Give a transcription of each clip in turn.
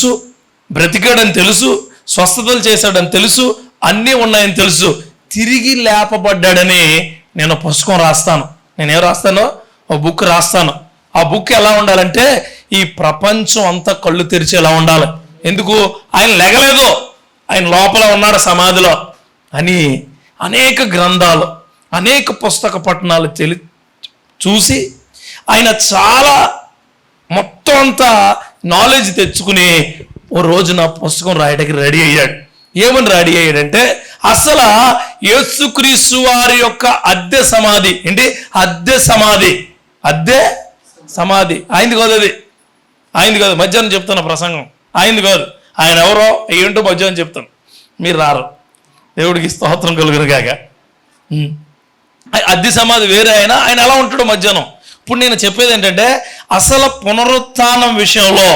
తెలుసు, బ్రతికాడని తెలుసు, స్వస్థతలు చేశాడని తెలుసు, అన్నీ ఉన్నాయని తెలుసు. తిరిగి లేపబడ్డాడని నేను పుస్తకం రాస్తాను. నేనేం రాస్తానో ఒక బుక్ రాస్తాను. ఆ బుక్ ఎలా ఉండాలంటే ఈ ప్రపంచం అంతా కళ్ళు తెరిచేలా ఉండాలి. ఎందుకు? ఆయన లెగలేదు, ఆయన లోపల ఉన్నాడు సమాధిలో అని అనేక గ్రంథాలు, అనేక పుస్తక పఠనాలు చూసి ఆయన చాలా మొత్తం అంతా నాలెడ్జ్ తెచ్చుకుని ఓ రోజున పుస్తకం రాయడానికి రెడీ అయ్యాడు. ఏమని రెడీ అయ్యాడంటే అసలు యేసుక్రీస్తు వారి యొక్క అద్దె సమాధి ఏంటి? అద్దె సమాధి ఆయనది కాదు, అది ఆయనది కాదు. మధ్యాహ్నం చెప్తాను ప్రసంగం, ఆయనది కాదు. ఆయన ఎవరో ఏంటో మధ్యాహ్నం చెప్తాను, మీరు రారు. దేవుడికి స్తోత్రం కలుగును గాక. అద్దె సమాధి వేరే. ఆయన ఎలా ఉంటాడో మధ్యాహ్నం. ఇప్పుడు నేను చెప్పేది ఏంటంటే అసలు పునరుత్థానం విషయంలో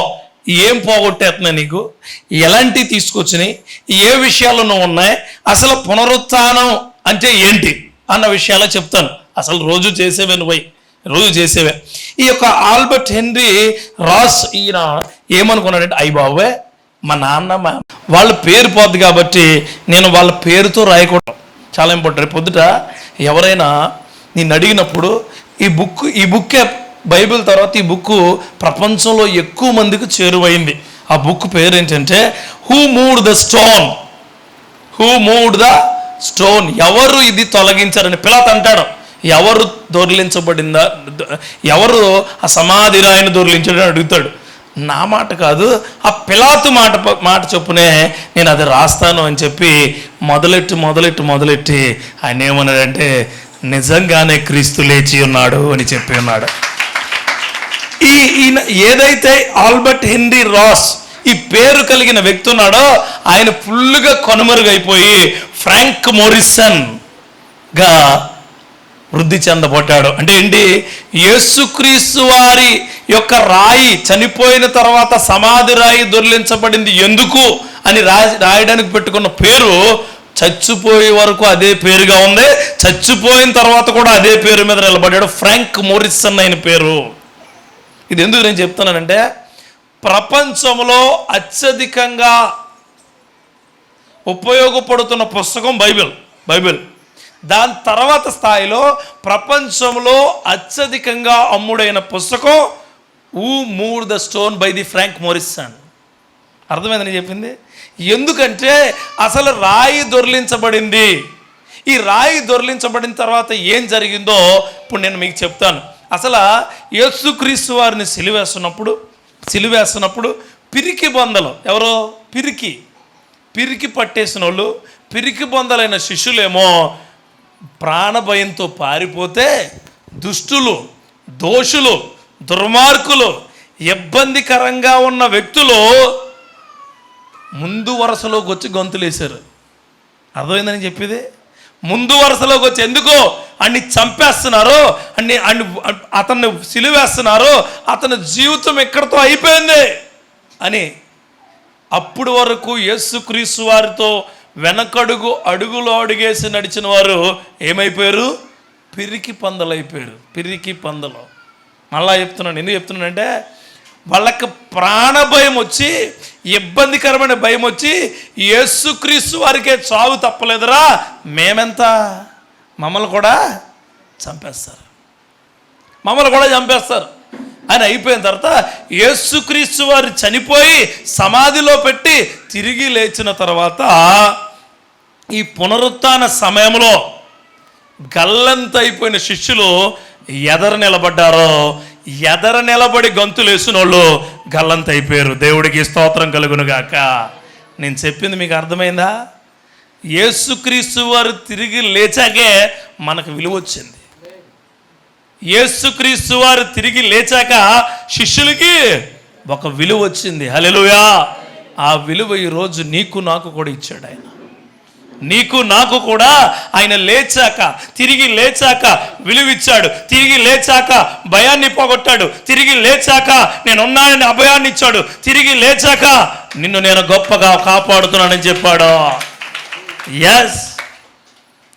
ఏం పోగొట్టేస్తున్నాయి నీకు, ఎలాంటివి తీసుకొచ్చినాయి, ఏ విషయాలు నువ్వు ఉన్నాయి, అసలు పునరుత్థానం అంటే ఏంటి అన్న విషయాలు చెప్తాను. అసలు రోజు చేసేవే నువ్వు, రోజు చేసేవే. ఈ యొక్క ఆల్బర్ట్ హెన్రీ రాస్ ఈయన ఏమనుకున్నాడంటే అయ్యి బాబే మా నాన్న వాళ్ళ పేరు పోద్ది కాబట్టి నేను వాళ్ళ పేరుతో రాయకూడదు, చాలా ఇంపార్టెంట్. రేపు పొద్దుట ఎవరైనా నేను అడిగినప్పుడు ఈ బుక్కే బైబిల్ తర్వాత ఈ బుక్ ప్రపంచంలో ఎక్కువ మందికి చేరువైంది. ఆ బుక్ పేరు ఏంటంటే హూ మూవ్డ్ ద స్టోన్, ఎవరు ఇది తొలగించారని. పిలాతు అంటాడు, ఎవరు దొర్లించబడిందా, ఎవరు ఆ సమాధి రాయిని దొర్లించాడని అడుగుతాడు. నా మాట కాదు, ఆ పిలాతు మాట చొప్పునే నేను అది రాస్తాను అని చెప్పి మొదలెట్టి ఆయన ఏమన్నాడంటే నిజంగానే క్రీస్తు లేచి ఉన్నాడు అని చెప్పి ఉన్నాడు. ఈయన ఏదైతే ఆల్బర్ట్ హెన్రీ రాస్ ఈ పేరు కలిగిన వ్యక్తి ఉన్నాడో ఆయన ఫుల్గా కనుమరుగైపోయి ఫ్రాంక్ మోరిసన్ గా వృద్ధి చెందబడ్డాడు. అంటే ఏంటి? యేసుక్రీస్తు వారి యొక్క రాయి చనిపోయిన తర్వాత సమాధి రాయి దొర్లించబడింది ఎందుకు అని రాయడానికి పెట్టుకున్న పేరు చచ్చిపోయే వరకు అదే పేరుగా ఉంది, చచ్చిపోయిన తర్వాత కూడా అదే పేరు మీద నిలబడ్డాడు. ఫ్రాంక్ మోరిసన్ అయిన పేరు. ఇది ఎందుకు నేను చెప్తున్నానంటే ప్రపంచంలో అత్యధికంగా ఉపయోగపడుతున్న పుస్తకం బైబిల్. దాని తర్వాత స్థాయిలో ప్రపంచంలో అత్యధికంగా అమ్ముడైన పుస్తకం who moved the stone by the Frank Morrison. అర్థమైందని చెప్పింది. ఎందుకంటే అసలు రాయి దొర్లించబడింది. ఈ రాయి దొర్లించబడిన తర్వాత ఏం జరిగిందో ఇప్పుడు నేను మీకు చెప్తాను. అసలు యేసుక్రీస్తు వారిని సిలువేస్తున్నప్పుడు పిరికి బొందలు, ఎవరో పిరికి పట్టేసిన వాళ్ళు, పిరికి బొందలైన శిష్యులేమో ప్రాణభయంతో పారిపోతే దుష్టులు, దోషులు, దుర్మార్గులు, ఇబ్బందికరంగా ఉన్న వ్యక్తులు ముందు వరుసలోకి వచ్చి గొంతులేశారు. అర్థమైందని చెప్పేది. ముందు వరుసలోకి వచ్చి ఎందుకో అన్ని చంపేస్తున్నారు, అతన్ని సిలువేస్తున్నారు, అతని జీవితం ఎక్కడితో అయిపోయింది అని. అప్పుడు వరకు యేసుక్రీస్తు వారితో అడుగులో అడుగేసి నడిచిన వారు ఏమైపోయారు? పిరికి పందలు. మళ్ళా చెప్తున్నాను, ఎందుకు చెప్తున్నానంటే వాళ్ళకి ప్రాణభయం వచ్చి, ఇబ్బందికరమైన భయం వచ్చి యేసుక్రీస్తు వారికే చావు తప్పలేదురా, మేమెంత, మమ్మల్ని కూడా చంపేస్తారు అని అయిపోయిన తర్వాత యేసుక్రీస్తు వారు చనిపోయి సమాధిలో పెట్టి తిరిగి లేచిన తర్వాత ఈ పునరుత్థాన సమయంలో గల్లంత అయిపోయిన శిష్యులు ఎదర నిలబడి గంతులేసిన వాళ్ళు గల్లంత అయిపోయారు. దేవుడికి స్తోత్రం కలుగును గాక. నేను చెప్పింది మీకు అర్థమైందా? యేసుక్రీస్తు వారు తిరిగి లేచాకే మనకు విలువ వచ్చింది. యేసుక్రీస్తు వారు తిరిగి లేచాక శిష్యులకి ఒక విలువ వచ్చింది. హల్లెలూయా. ఆ విలువ ఈరోజు నీకు నాకు కూడా ఇచ్చాడు ఆయన. నీకు నాకు కూడా ఆయన తిరిగి లేచాక విలువిచ్చాడు. తిరిగి లేచాక భయాన్ని పోగొట్టాడు. తిరిగి లేచాక నేనున్నానని అభయాన్ని ఇచ్చాడు. తిరిగి లేచాక నిన్ను నేను గొప్పగా కాపాడుతున్నానని చెప్పాడు. ఎస్,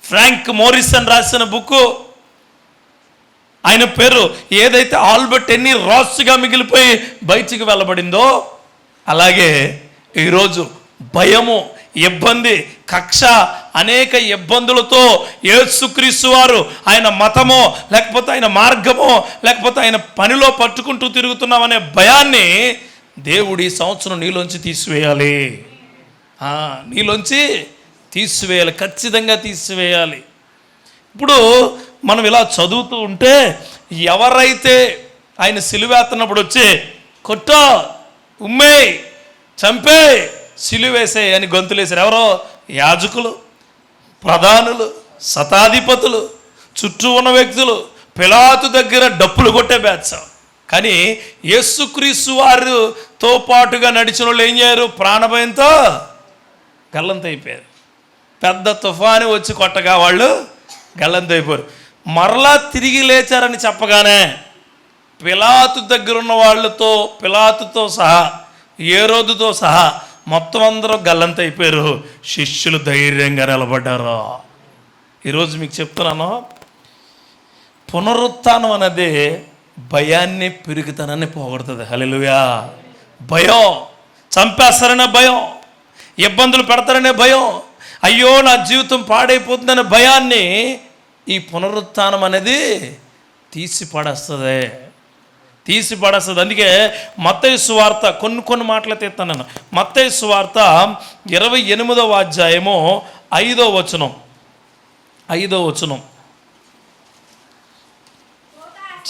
ఫ్రాంక్ మోరిసన్ రాసిన బుక్, ఆయన పేరు ఏదైతే ఆల్బర్ట్ హెన్రీ రాస్గా మిగిలిపోయి బయటికి వెళ్ళబడిందో, అలాగే ఈరోజు భయము, ఇబ్బంది, కక్ష, అనేక ఇబ్బందులతో యేసుక్రీస్తు వారు ఆయన మతమో లేకపోతే ఆయన మార్గమో లేకపోతే ఆయన పనిలో పట్టుకుంటూ తిరుగుతున్నామనే భయాన్ని దేవుడు ఈ సంవత్సరం నీలోంచి తీసివేయాలి. నీలోంచి తీసివేయాలి, ఖచ్చితంగా తీసివేయాలి. ఇప్పుడు మనం ఇలా చదువుతూ ఉంటే ఎవరైతే ఆయన సిలువేస్తున్నప్పుడు వచ్చి కొట్టో, ఉమ్మే, చంపే, సిలువేసే అని గొంతులేసారు. ఎవరో? యాజకులు, ప్రధానులు, శతాధిపతులు, చుట్టూ ఉన్న వ్యక్తులు, పిలాతు దగ్గర డప్పులు కొట్టే బ్యాచ్. కానీ యేసుక్రీస్తు వారితో పాటుగా నడిచిన వాళ్ళు ఏం చేయరు? ప్రాణభయంతో గల్లంతైపోయారు. పెద్ద తుఫాను వచ్చి కొట్టగా వాళ్ళు గల్లంతైపోయారు. మరలా తిరిగి లేచారని చెప్పగానే పిలాతు దగ్గర ఉన్న వాళ్ళతో, పిలాతుతో సహా, హేరోదుతో సహా మొత్తం అందరూ గల్లంతైపోయారు. శిష్యులు ధైర్యంగా నిలబడ్డారు. ఈరోజు మీకు చెప్తున్నాను, పునరుత్థానం అనేది భయాన్ని, పెరుగుతానని పోగొడుతుంది. హల్లెలూయా. భయం, చంపేస్తారనే భయం, ఇబ్బందులు పెడతారనే భయం, అయ్యో నా జీవితం పాడైపోతుందనే భయాన్ని ఈ పునరుత్థానం అనేది తీసి పడేస్తుంది. అందుకే మత్తయి సువార్త కొన్ని మాటలు తీస్తాను నేను. మత్తయి సువార్త 28వ అధ్యాయము 5వ వచనం.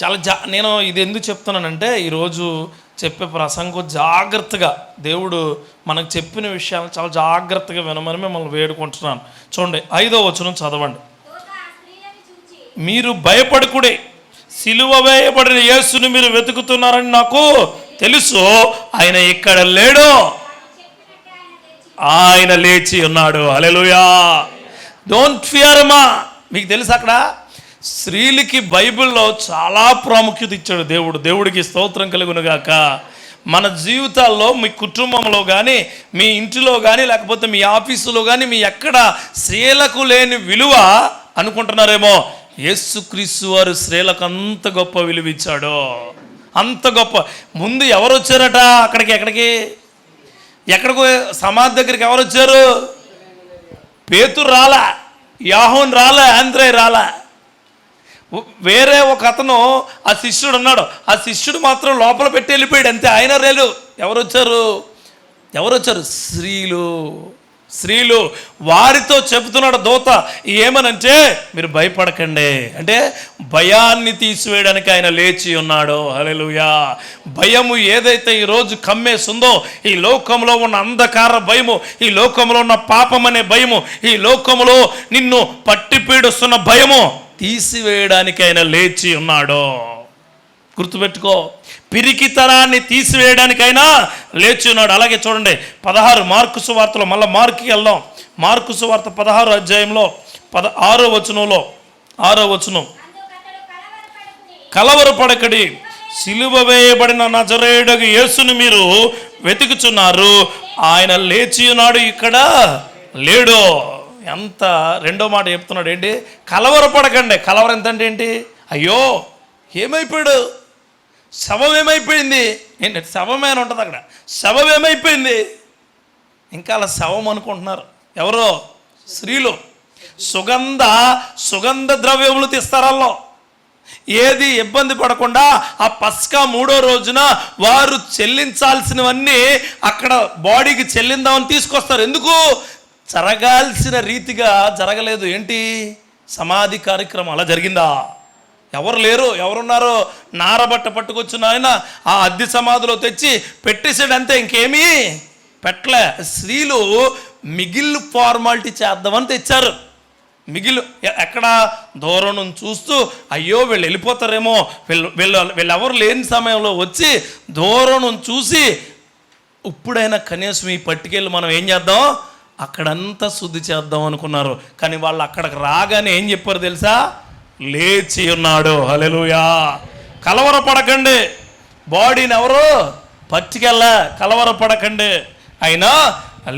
చాలా నేను ఇది ఎందుకు చెప్తున్నానంటే, ఈరోజు చెప్పే ప్రసంగం జాగ్రత్తగా దేవుడు మనకు చెప్పిన విషయాలు చాలా జాగ్రత్తగా వినమని మిమ్మల్ని వేడుకుంటున్నాను. చూడండి, 5వ వచనం చదవండి. మీరు భయపడకుడే, సిలువ వేయబడిన యేసుని మీరు వెతుకుతున్నారని నాకు తెలుసు, ఆయన ఇక్కడ లేడు, ఆయన లేచి ఉన్నాడు. హల్లెలూయా. డోంట్ ఫియర్ అమ్మా. మీకు తెలుసు అక్కడ స్త్రీలకి బైబిల్లో చాలా ప్రాముఖ్యత ఇచ్చాడు దేవుడు. దేవుడికి స్తోత్రం కలుగునుగాక. మన జీవితాల్లో, మీ కుటుంబంలో కానీ, మీ ఇంటిలో కానీ, లేకపోతే మీ ఆఫీసులో కానీ, మీ ఎక్కడ స్త్రీలకు లేని విలువ అనుకుంటున్నారేమో, యేసుక్రీస్తు వారు స్త్రీలకు అంత గొప్ప విలువ ఇచ్చాడు. అంత గొప్ప. ముందు ఎవరు వచ్చారట ఎక్కడికో సమాధి దగ్గరికి ఎవరు వచ్చారు? పేతురు రాలా, యాహోన్ రాలా, ఆంద్రేయ రాలా. వేరే ఒక అతను, ఆ శిష్యుడు ఉన్నాడు, ఆ శిష్యుడు మాత్రం లోపల పెట్టి వెళ్ళిపోయాడు అంతే. ఆయన రేలు. ఎవరు వచ్చారు? స్త్రీలు. వారితో చెబుతున్నాడు దూత ఏమనంటే, మీరు భయపడకండి, అంటే భయాన్ని తీసివేయడానికి ఆయన లేచి ఉన్నాడు. హల్లెలూయా. భయము ఏదైతే ఈరోజు కమ్మేస్తుందో, ఈ లోకంలో ఉన్న అంధకార భయము, ఈ లోకంలో ఉన్న పాపం అనే భయము, ఈ లోకంలో నిన్ను పట్టి పీడిస్తున్న భయము తీసివేయడానికి ఆయన లేచి ఉన్నాడు. గుర్తుపెట్టుకో, పిరికితనాన్ని తీసివేయడానికైనా లేచి ఉన్నాడు. అలాగే చూడండి 16 మార్కు సువార్తలో, మళ్ళీ మార్కుకి వెళ్దాం. మార్కు సువార్త 16వ అధ్యాయంలో 6వ వచనం. కలవరపడకడి, సిలువ వేయబడిన నజరేయుడగు యేసుని మీరు వెతుకుచున్నారు, ఆయన లేచి ఉన్నాడు, ఇక్కడ లేడు. ఎంత రెండో మాట చెప్తున్నాడు ఏంటి? కలవరపడకండి. కలవరం ఎంత ఏంటి? అయ్యో ఏమైపోయాడు, శవం ఏమైపోయింది, ఏంటి శవమే అని ఉంటుంది అక్కడ, శవం ఏమైపోయింది, ఇంకా అలా శవం అనుకుంటున్నారు. ఎవరో? స్త్రీలు. సుగంధ ద్రవ్యములు తీస్తారల్లో. ఏది ఇబ్బంది పడకుండా ఆ పస్కా 3వ రోజున వారు చెల్లించాల్సినవన్నీ అక్కడ బాడీకి చెల్లిందామని తీసుకొస్తారు. ఎందుకు? జరగాల్సిన రీతిగా జరగలేదు. ఏంటి? సమాధి కార్యక్రమం అలా జరిగిందా? ఎవరు లేరు. ఎవరున్నారో? నారబట్ట పట్టుకొచ్చిన ఆయన ఆ అద్దె సమాధిలో తెచ్చి పెట్టేసాడు అంతే, ఇంకేమీ పెట్టలే. స్త్రీలు మిగిలిన ఫార్మాలిటీ చేద్దామని తెచ్చారు. ఎక్కడ? దూరం నుంచి చూస్తూ అయ్యో వీళ్ళు వెళ్ళిపోతారేమో, వీళ్ళెవరు లేని సమయంలో వచ్చి దూరం నుంచి చూసి, ఇప్పుడైనా కనీసం ఈ పట్టుకెళ్ళి మనం ఏం చేద్దాం, అక్కడంతా శుద్ధి చేద్దాం అనుకున్నారు. కానీ వాళ్ళు అక్కడికి రాగానే ఏం చెప్పారు తెలుసా? లేచి ఉన్నాడు. హల్లెలూయా. కలవరపడకండి, బాడీని ఎవరు పట్టుకెళ్ళా, కలవరపడకండి, అయినా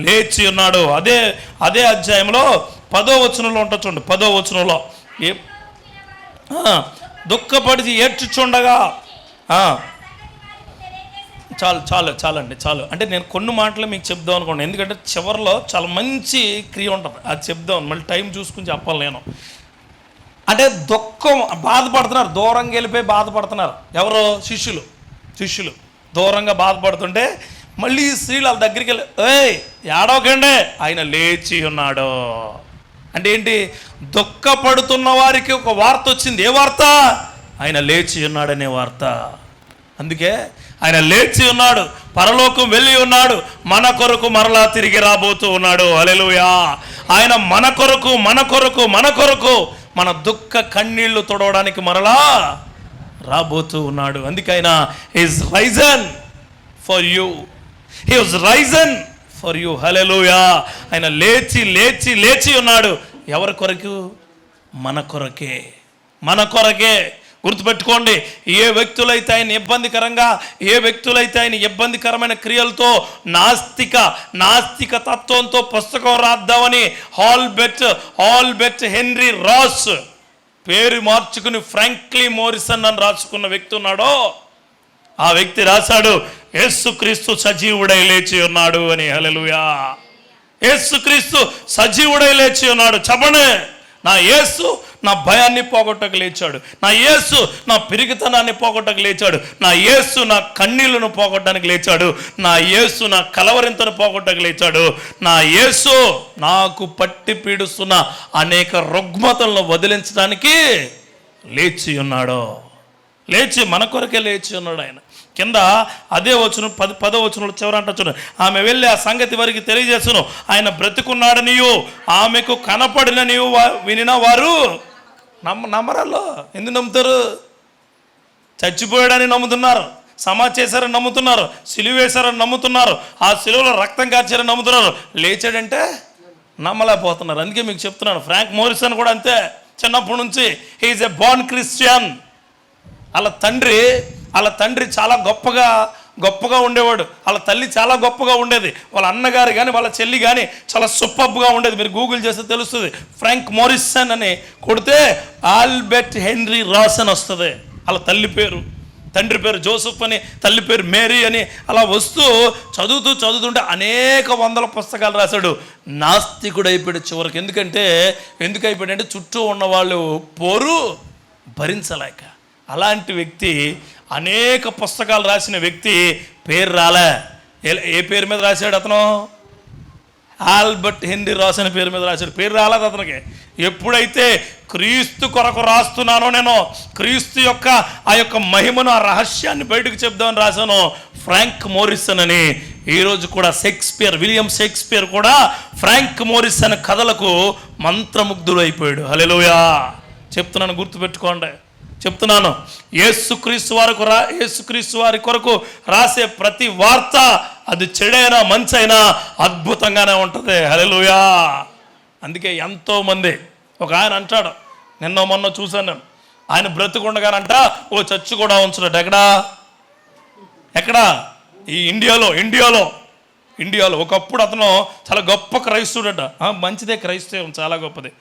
లేచి ఉన్నాడు. అదే అధ్యాయంలో 10వ వచనంలో ఉంటుంది చూడండి. 10వ వచనంలో దుఃఖపడి ఏడ్చుచుండగా చాలు అంటే నేను కొన్ని మాటలు మీకు చెప్దాం అనుకోండి, ఎందుకంటే చివరిలో చాలా మంచి క్రియ ఉంటుంది, అది చెప్దాం. మళ్ళీ టైం చూసుకుని చెప్పాలి నేను. అంటే దుఃఖం, బాధపడుతున్నారు, దూరంగా వెళ్ళిపోయి బాధపడుతున్నారు. ఎవరు? శిష్యులు దూరంగా బాధపడుతుంటే మళ్ళీ స్త్రీలు వాళ్ళ దగ్గరికి వెళ్ళి, ఏయ్ ఏడవకండి, ఆయన లేచి ఉన్నాడు. అంటే ఏంటి? దుఃఖపడుతున్న వారికి ఒక వార్త వచ్చింది. ఏ వార్త? ఆయన లేచి ఉన్నాడనే వార్త. అందుకే ఆయన లేచి ఉన్నాడు, పరలోకం వెళ్ళి ఉన్నాడు, మన కొరకు మరలా తిరిగి రాబోతూ ఉన్నాడు. హల్లెలూయా. ఆయన మన కొరకు మన దుఃఖ కన్నీళ్లు తొడవడానికి మరలా రాబోతూ ఉన్నాడు. అందుకే ఆయన is risen for you, he was risen for you. Hallelujah. ఆయన లేచి ఉన్నాడు. ఎవరి కొరకు? మన కొరకే. గుర్తుపెట్టుకోండి, ఏ వ్యక్తులైతే ఆయన ఇబ్బందికరమైన క్రియలతో నాస్తిక తత్వంతో పుస్తకం రాద్దామని ఆల్బెర్ట్ హెన్రీ రాస్ పేరు మార్చుకుని ఫ్రాంక్లీ మోరిసన్ అని రాసుకున్న వ్యక్తి ఉన్నాడో, ఆ వ్యక్తి రాశాడు, యేసుక్రీస్తు సజీవుడై లేచి ఉన్నాడు అని. హల్లెలూయా. యేసుక్రీస్తు సజీవుడై లేచి ఉన్నాడు. చెప్పండి, నా యేసు నా భయాన్ని పోగొట్టకు లేచాడు, నా యేసు నా పిరిగితనాన్ని పోగొట్టకు లేచాడు, నా యేసు నా కన్నీళ్లను పోగొట్టడానికి లేచాడు, నా యేసు నా కలవరింతను పోగొట్టకు లేచాడు, నా యేసు నాకు పట్టి పీడుస్తున్న అనేక రుగ్మతలను వదిలించడానికి లేచి ఉన్నాడు. మన కొరకే లేచి ఉన్నాడు ఆయన. కింద అదే వచనం 10వ వచనంలో చివరంట చూడండి, ఆమె వెళ్ళి ఆ సంగతి వారికి తెలియజేస్తును, ఆయన బ్రతికున్నాడనియు ఆమెకు కనపడిననియు వినిన వారు నమ్మరాల్లో. ఎందుకు నమ్ముతారు? చచ్చిపోయాడని నమ్ముతున్నారు, సమాధి చేశారని నమ్ముతున్నారు, సిలువ వేశారని నమ్ముతున్నారు, ఆ సిలువలో రక్తం కార్చారని నమ్ముతున్నారు. లేచాడంటే నమ్మలేకపోతున్నారు. అందుకే మీకు చెప్తున్నాను, ఫ్రాంక్ మోరిసన్ కూడా అంతే. చిన్నప్పటి నుంచి he is a Born Christian. వాళ్ళ తండ్రి చాలా గొప్పగా ఉండేవాడు, వాళ్ళ తల్లి చాలా గొప్పగా ఉండేది, వాళ్ళ అన్నగారు కానీ వాళ్ళ చెల్లి కానీ చాలా సూపర్గా ఉండేది. మీరు గూగుల్ చేస్తే తెలుస్తుంది. ఫ్రాంక్ మోరిసన్ అని కొడితే ఆల్బెర్ట్ హెన్రీ రాస్ అని వస్తుంది. వాళ్ళ తండ్రి పేరు జోసెఫ్ అని, తల్లి పేరు మేరీ అని. అలా వస్తూ చదువుతుంటే అనేక వందల పుస్తకాలు రాశాడు. నాస్తికుడు అయిపోయాడు చివరికి. ఎందుకు అయిపోయాడంటే చుట్టూ ఉన్నవాళ్ళు పోరు భరించలేక. అలాంటి వ్యక్తి, అనేక పుస్తకాలు రాసిన వ్యక్తి పేరు రాలే. ఏ పేరు మీద రాశాడు అతను? ఆల్బర్ట్ హెన్రీ రాస్ అనే పేరు మీద రాశాడు. పేరు రాలేదు అతనికి. ఎప్పుడైతే క్రీస్తు కొరకు రాస్తున్నానో, నేను క్రీస్తు యొక్క ఆ యొక్క మహిమను, ఆ రహస్యాన్ని బయటకు చెప్దామని రాశాను ఫ్రాంక్ మోరిసన్ అని. ఈరోజు కూడా విలియం షేక్స్పియర్ కూడా ఫ్రాంక్ మోరిసన్ కథలకు మంత్రముగ్ధుడు అయిపోయాడు. హల్లెలూయా. చెప్తున్నాను, గుర్తుపెట్టుకోండి. యేసుక్రీస్తు వారి కొరకు రాసే ప్రతి వార్త, అది చెడైనా మంచైనా అద్భుతంగానే ఉంటుంది. హల్లెలూయా. అందుకే ఎంతోమంది, ఒక ఆయన అంటాడు, మొన్న చూశాను నేను, ఆయన బ్రతుకుండగానంట ఓ చర్చి కూడా ఉంచుతాడు. ఎక్కడా? ఈ ఇండియాలో ఒకప్పుడు అతను చాలా గొప్ప క్రైస్తవుడట. మంచిదే, క్రైస్తవం చాలా గొప్పది.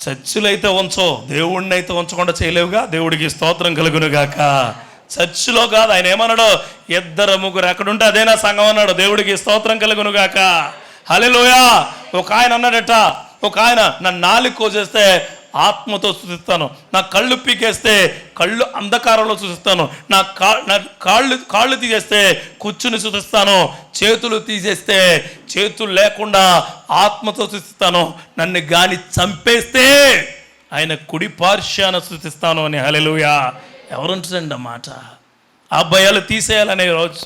చర్చిలు అయితే ఉంచో, దేవుడిని అయితే ఉంచకుండా చేయలేవుగా. దేవుడికి స్తోత్రం కలుగునుగాక. చర్చిలో కాదు, ఆయన ఏమన్నాడు? 2-3 ఎక్కడుంటే అదే నా సంఘం అన్నాడు. దేవుడికి స్తోత్రం కలుగునుగాక. హల్లెలూయా. ఒక ఆయన అన్నాడట, నా నాలుక కోసేస్తే ఆత్మతో స్తుతిస్తాను, నా కళ్ళు పీకేస్తే కళ్ళు అంధకారంలో స్తుతిస్తాను, నా కాళ్ళు తీసేస్తే కూర్చుని స్తుతిస్తాను, చేతులు తీసేస్తే చేతులు లేకుండా ఆత్మతో స్తుతిస్తాను, నన్ను గాని చంపేస్తే ఆయన కుడి పార్శ్వాన స్తుతిస్తాను అని. హల్లెలూయా. ఎవరుంటుందండి ఆ మాట? ఆ భయాలు తీసేయాలనే రోజు,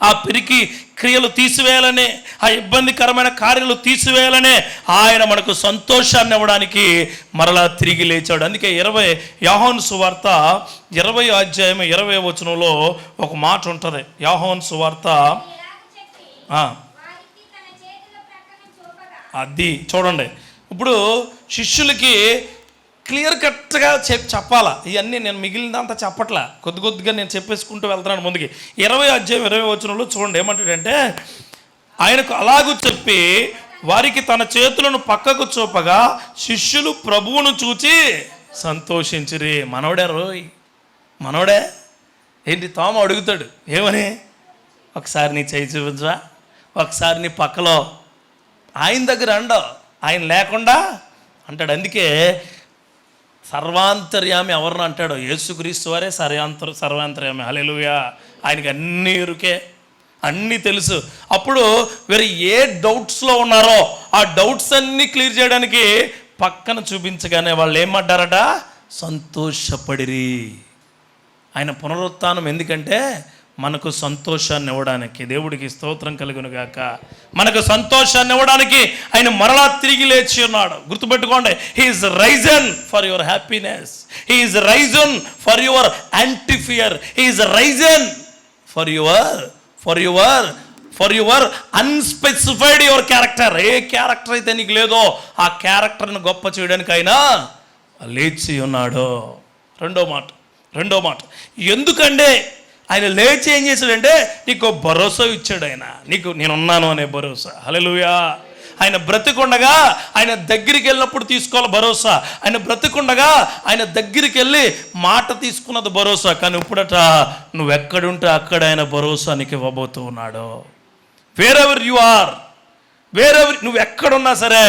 ఆ పిరికి క్రియలు తీసివేయాలనే, ఆ ఇబ్బందికరమైన కార్యాలు తీసివేయాలనే ఆయన మనకు సంతోషాన్ని ఇవ్వడానికి మరలా తిరిగి లేచాడు. అందుకే యోహాను సువార్త 20వ అధ్యాయం 20వ వచనంలో ఒక మాట ఉంటుంది. యోహాను సువార్త అది చూడండి. ఇప్పుడు శిష్యులకి క్లియర్ కట్గా చెప్పాలా, ఇవన్నీ నేను మిగిలినంత చెప్పట్లా, కొద్దిగా నేను చెప్పేసుకుంటూ వెళ్తున్నాను ముందుకి. 20వ అధ్యాయం 20వ వచనంలో చూడండి ఏమంటాడంటే, ఆయనకు అలాగూ చెప్పి వారికి తన చేతులను పక్కకు చూపగా శిష్యులు ప్రభువును చూచి సంతోషించిరి. మనోడే ఏంటి తోమ అడుగుతాడు ఏమని, ఒకసారి నీ చేయి చూపించవా, ఒకసారి నీ పక్కలో. ఆయన దగ్గర అండవు, ఆయన లేకుండా అంటాడు. అందుకే సర్వాంతర్యామి ఎవరిని అంటాడో యేసుక్రీస్తు వారే సర్వాంతర్యామి. హల్లెలూయా. ఆయనకి అన్నీ ఎరుకే, అన్నీ తెలుసు. అప్పుడు వేరే ఏ డౌట్స్లో ఉన్నారో ఆ డౌట్స్ అన్నీ క్లియర్ చేయడానికి పక్కన చూపించగానే వాళ్ళు ఏమంటారట, సంతోషపడిరి. ఆయన పునరుత్థానం ఎందుకంటే మనకు సంతోషాన్ని ఇవ్వడానికి. దేవుడికి స్తోత్రం కలుగును గాక. మనకు సంతోషాన్ని ఇవ్వడానికి ఆయన మరలా తిరిగి లేచి ఉన్నాడు. గుర్తుపెట్టుకోండి, he's risen for your happiness, he's risen for your anti fear, he's risen for your unspecified your character. ఏ క్యారెక్టర్ అయితే నీకు లేదో ఆ క్యారెక్టర్ని గొప్ప చేయడానికి ఆయన లేచి ఉన్నాడు. రెండో మాట ఎందుకంటే ఆయన లేచి ఏం చేశాడంటే నీకు భరోసా ఇచ్చాడు. ఆయన నీకు నేనున్నాను అనే భరోసా. హల్లెలూయా. ఆయన బ్రతికుండగా ఆయన దగ్గరికి వెళ్ళినప్పుడు తీసుకోవాలి భరోసా. ఆయన బ్రతికుండగా ఆయన దగ్గరికి వెళ్ళి మాట తీసుకున్నది భరోసా. కానీ ఇప్పుడట నువ్వెక్కడుంటే అక్కడ ఆయన భరోసా నీకు ఇవ్వబోతూ ఉన్నాడు. వేరెవర్ యు ఆర్, నువ్వు ఎక్కడున్నా సరే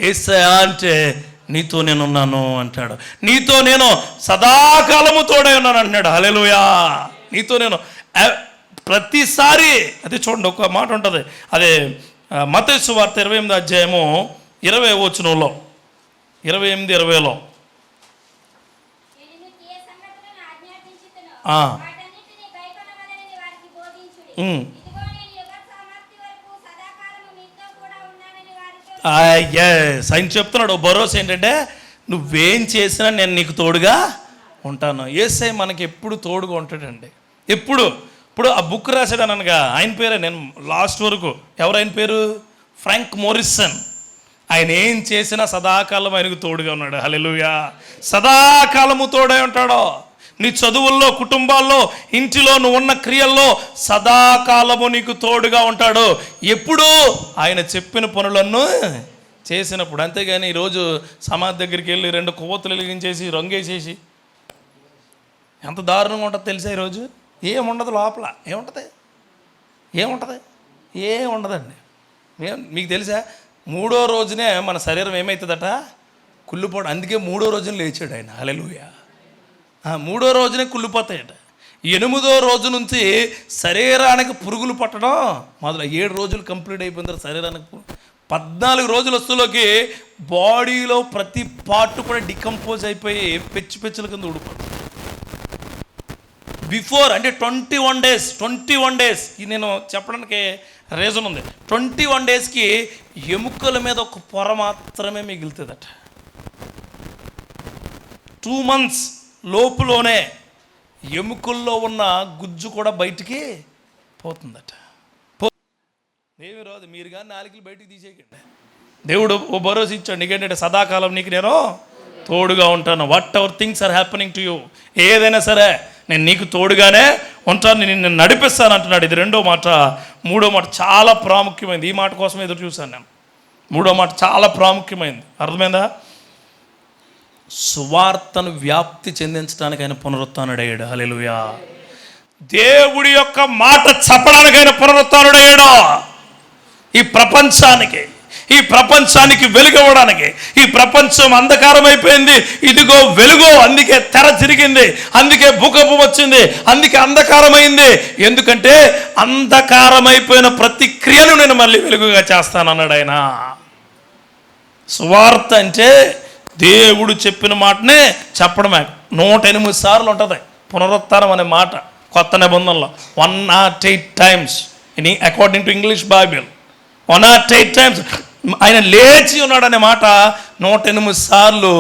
యేసయ్యా అంటే నీతో నేనున్నాను అంటాడు. నీతో నేను సదాకాలము తోడై ఉన్నాను అంటున్నాడు. హల్లెలూయా. నీతో నేను ప్రతిసారి. అదే చూడండి, ఒక మాట ఉంటుంది, అదే మత్తయి సువార్త 28వ అధ్యాయము 20వ వచనంలో, 28:20లో ఆయన చెప్తున్నాడు భరోసా ఏంటంటే నువ్వేం చేసినా నేను నీకు తోడుగా ఉంటాను. యేసయ్య మనకి ఎప్పుడు తోడుగా ఉంటాడండి. ఇప్పుడు ఆ బుక్ రాశాడు అనగా ఆయన పేరే, నేను లాస్ట్ వరకు ఎవరు ఆయన పేరు, ఫ్రాంక్ మోరిసన్. ఆయన ఏం చేసినా సదాకాలం ఆయనకు తోడుగా ఉన్నాడు. హల్లెలూయా. సదాకాలము తోడై ఉంటాడు. నీ చదువుల్లో, కుటుంబాల్లో, ఇంటిలో, నువ్వు ఉన్న క్రియల్లో సదాకాలము నీకు తోడుగా ఉంటాడు. ఎప్పుడు ఆయన చెప్పిన పనులను చేసినప్పుడు. అంతేగాని ఈరోజు సమాధి దగ్గరికి వెళ్ళి 2 కొవ్వొత్తులు వెలిగించేసి రంగేసేసి ఎంత దారుణంగా ఉంటుందో తెలుసా? ఈరోజు ఏముండదు, లోపల ఏముంటుంది? ఏముండదండి. మీకు తెలుసా, 3వ రోజునే మన శరీరం ఏమవుతుందట, కుళ్ళిపోవడం. అందుకే 3వ రోజున లేచాడు ఆయన. హల్లెలూయా. 3వ రోజునే కుళ్ళిపోతాయట. 8వ రోజు నుంచి శరీరానికి పురుగులు పట్టడం మొదలు. 7 రోజులు కంప్లీట్ అయిపోయిన తర్వాత శరీరానికి 14 రోజుల వస్తువులోకి బాడీలో ప్రతి పార్ట్ కూడా డికంపోజ్ అయిపోయి పెచ్చుల కింద ఊడిపోతుంది. బిఫోర్ అంటే 21 డేస్ ఇది నేను చెప్పడానికి రీజన్ ఉంది. 21 డేస్కి ఎముకల మీద ఒక పొర మాత్రమే మిగులుతుందట. 2 months లోపులోనే ఎముకల్లో ఉన్న గుజ్జు కూడా బయటికి పోతుందట. ఏమి రాదు, మీరు కానీ నాలుకలు బయటికి తీసేయకండి. దేవుడు ఓ భరోసా ఇచ్చాడు, నీకేంటంటే సదాకాలం నీకు నేను తోడుగా ఉంటాను. Whatever things are happening to you, ఏదైనా సరే నేను నీకు తోడుగానే ఉంటాను, నేను నడిపిస్తాను అంటున్నాడు. ఇది 2వ మాట. 3వ మాట చాలా ప్రాముఖ్యమైనది. ఈ మాట కోసం ఎదురు చూశాను నేను. 3వ మాట చాలా ప్రాముఖ్యమైనది. అర్థమైందా? సువార్తను వ్యాప్తి చెందించడానికి ఆయన పునరుత్థానుడయ్యాడు. హల్లెలూయా. దేవుడి యొక్క మాట చెప్పడానికి ఆయన పునరుత్థానుడయ్యాడు. ఈ ప్రపంచానికి వెలుగవ్వడానికి. ఈ ప్రపంచం అంధకారం అయిపోయింది, ఇదిగో వెలుగు. అందుకే తెర తిరిగింది, అందుకే భూకంపం వచ్చింది, అందుకే అంధకారమైంది. ఎందుకంటే అంధకారమైపోయిన ప్రతి క్రియను నేను మళ్ళీ వెలుగుగా చేస్తానన్నాడు ఆయన. సువార్త అంటే దేవుడు చెప్పిన మాటనే చెప్పడమే. 108 సార్లు ఉంటుంది పునరుత్థానం అనే మాట కొత్త నిబంధనలో. 108 times in according to English Bible. 108 times ఆయన లేచి ఉన్నాడనే మాట 108 సార్లు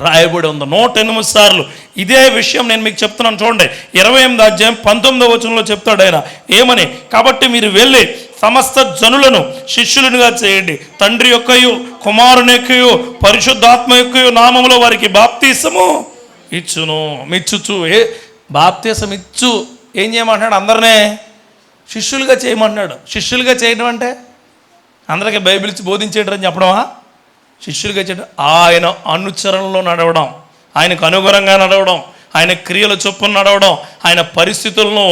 రాయబడి ఉంది. 108 సార్లు. ఇదే విషయం నేను మీకు చెప్తున్నాను చూడండి. 28వ అధ్యాయం 19వ వచనంలో చెప్తాడు ఆయన ఏమని, కాబట్టి మీరు వెళ్ళి సమస్త జనులను శిష్యులుగా చేయండి, తండ్రి యొక్కయు కుమారుని యొక్కయు పరిశుద్ధాత్మ యొక్కయు నామములో వారికి బాప్తీసము ఇచ్చుచు. బాప్తీసం ఇచ్చు ఏం చేయమంటున్నాడు? అందరినీ శిష్యులుగా చేయమంటున్నాడు. శిష్యులుగా చేయడం అంటే అందరికీ బైబిల్ ఇచ్చి బోధించేయడం అని చెప్పడమా? శిష్యులుగా చేయడం ఆయన అనుచరణలో నడవడం, ఆయనకు అనుగుణంగా నడవడం, ఆయన క్రియల చొప్పున నడవడం, ఆయన పరిస్థితులను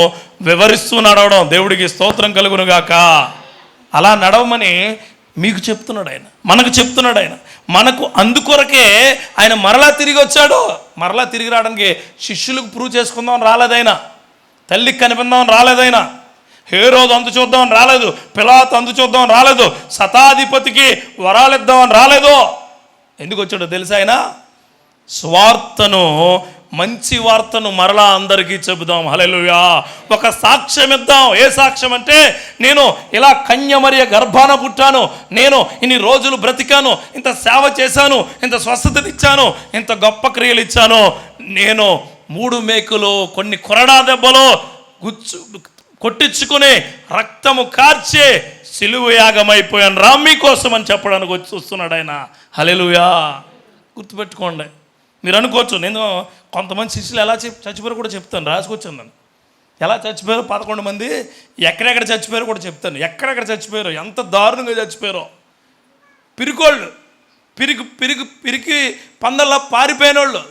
వివరిస్తూ నడవడం. దేవుడికి స్తోత్రం కలుగునుగాక. అలా నడవమని మీకు చెప్తున్నాడు ఆయన, మనకు చెప్తున్నాడు ఆయన. మనకు అందుకొరకే ఆయన మరలా తిరిగి వచ్చాడు. మరలా తిరిగి రావడానికి శిష్యులకు ప్రూవ్ చేసుకుందామని రాలేదైనా, తల్లికి కనిపిందామని రాలేదైనా, హేరోదు అంతు చూద్దామని రాలేదు, పిలాతు అంతు చూద్దామని రాలేదు, శతాధిపతికి వరాలు ఇద్దామని రాలేదు. ఎందుకు వచ్చాడో తెలుసా? ఆయన స్వార్థను, మంచి వార్తను మరలా అందరికీ చెబుదాం. హల్లెలూయా. ఒక సాక్ష్యం ఇద్దాం. ఏ సాక్ష్యం అంటే, నేను ఇలా కన్యమరియ గర్భాన పుట్టాను, నేను ఇన్ని రోజులు బ్రతికాను, ఇంత సేవ చేశాను, ఇంత స్వస్థత ఇచ్చాను, ఇంత గొప్ప క్రియలు ఇచ్చాను, నేను 3 మేకులు కొన్ని కొరడా దెబ్బలు కొట్టించుకుని రక్తము కార్చే సిలువ యాగమైపోయాను రా మీకోసం అని చెప్పడానికి వస్తున్నాడు ఆయన. హల్లెలూయా. గుర్తుపెట్టుకోండి. మీరు అనుకోవచ్చు, నేను కొంతమంది శిష్యులు ఎలా చచ్చిపోయారో కూడా చెప్తాను, రాసుకొచ్చాను నన్ను. ఎలా చచ్చిపోయారో 11 మంది ఎక్కడెక్కడ చచ్చిపోయారో కూడా చెప్తాను. ఎక్కడెక్కడ చచ్చిపోయారో, ఎంత దారుణంగా చచ్చిపోయారో. పిరికోళ్ళు, పిరికి పందల్లా పారిపోయిన వాళ్ళు.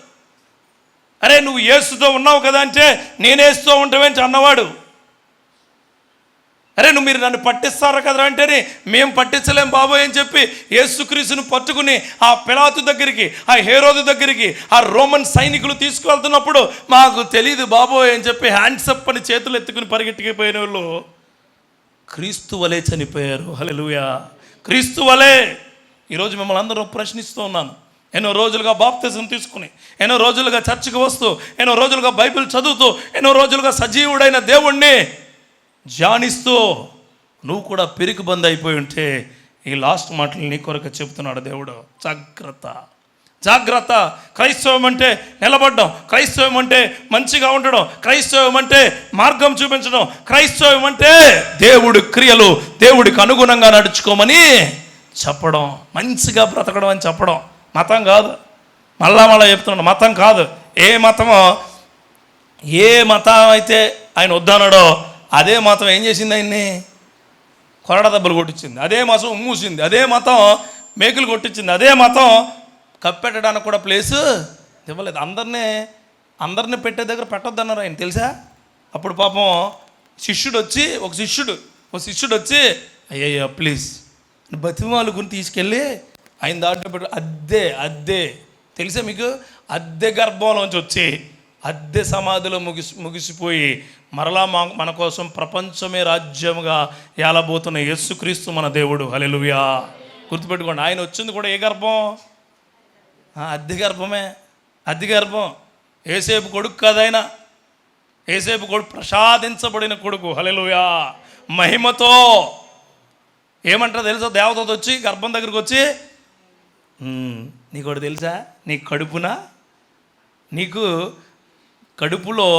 అరే నువ్వు యేసుతో ఉన్నావు కదా అంటే, నేను యేసుతో ఉంటావేంటి అన్నవాడు. అరే మీరు నన్ను పట్టిస్తారు కదా అంటే, మేము పట్టించలేం బాబోయ్ అని చెప్పి యేసుక్రీస్తును పట్టుకుని ఆ పిలాతు దగ్గరికి, ఆ హేరోదు దగ్గరికి ఆ రోమన్ సైనికులు తీసుకువెళ్తున్నప్పుడు, మాకు తెలియదు బాబోయ్ అని చెప్పి హ్యాండ్సప్ అని చేతులు ఎత్తుకుని పరిగెట్టుకుపోయిన వాళ్ళు క్రీస్తు వలే చనిపోయారు. హల్లెలూయా. క్రీస్తు వలే. ఈరోజు మిమ్మల్ని అందరూ ప్రశ్నిస్తూ ఉన్నాను. ఎన్నో రోజులుగా బాప్తిజం తీసుకుని, ఎన్నో రోజులుగా చర్చికి వస్తూ, ఎన్నో రోజులుగా బైబిల్ చదువుతూ, ఎన్నో రోజులుగా సజీవుడైన దేవుణ్ణి ధ్యానిస్తూ నువ్వు కూడా పిరికి బంద్ అయిపోయి ఉంటే, ఈ లాస్ట్ మాటలు నీ కొరకు చెప్తున్నాడు దేవుడు. జాగ్రత్త, జాగ్రత్త. క్రైస్తవం అంటే నిలబడడం, క్రైస్తవం అంటే మంచిగా ఉండడం, క్రైస్తవం అంటే మార్గం చూపించడం, క్రైస్తవం అంటే దేవుడి క్రియలు, దేవుడికి అనుగుణంగా నడుచుకోమని చెప్పడం, మంచిగా బ్రతకడం అని చెప్పడం. మతం కాదు. మళ్ళా చెప్తున్నాడు, మతం కాదు. ఏ మతం అయితే ఆయన వద్దన్నాడో అదే మతం ఏం చేసింది? ఆయన్ని కొరడ దెబ్బలు కొట్టించింది. అదే మతం మూసింది. అదే మతం మేకులు కొట్టించింది. అదే మతం కప్పెట్టడానికి కూడా ప్లేసు ఇవ్వలేదు. అందరినీ పెట్టే దగ్గర పెట్టొద్దన్నారు ఆయన, తెలుసా? అప్పుడు పాపం ఒక శిష్యుడు వచ్చి అయ్యయ్యో ప్లీజ్ బతిమాలు గురి తీసుకెళ్ళి ఆయన దాంట్లో పెట్టు. అద్దె తెలుసా మీకు? అద్దె గర్భంలోంచి వచ్చి అద్దె సమాధిలో ముగిసిపోయి మరలా మన కోసం ప్రపంచమే రాజ్యముగా ఏలబోతున్న యేసుక్రీస్తు మన దేవుడు. హల్లెలూయా. గుర్తుపెట్టుకోండి. ఆయన వచ్చింది కూడా ఏ గర్భం? అద్దె గర్భమే. అద్దె గర్భం. యేసేపు కొడుకు కాదైనా, యేసేపు కొడుకు ప్రసాదించబడిన కొడుకు. హల్లెలూయా. మహిమతో ఏమంటారో తెలుసా? దేవదూత వచ్చి గర్భం దగ్గరికి వచ్చి, నీకు తెలుసా, నీకు కడుపులో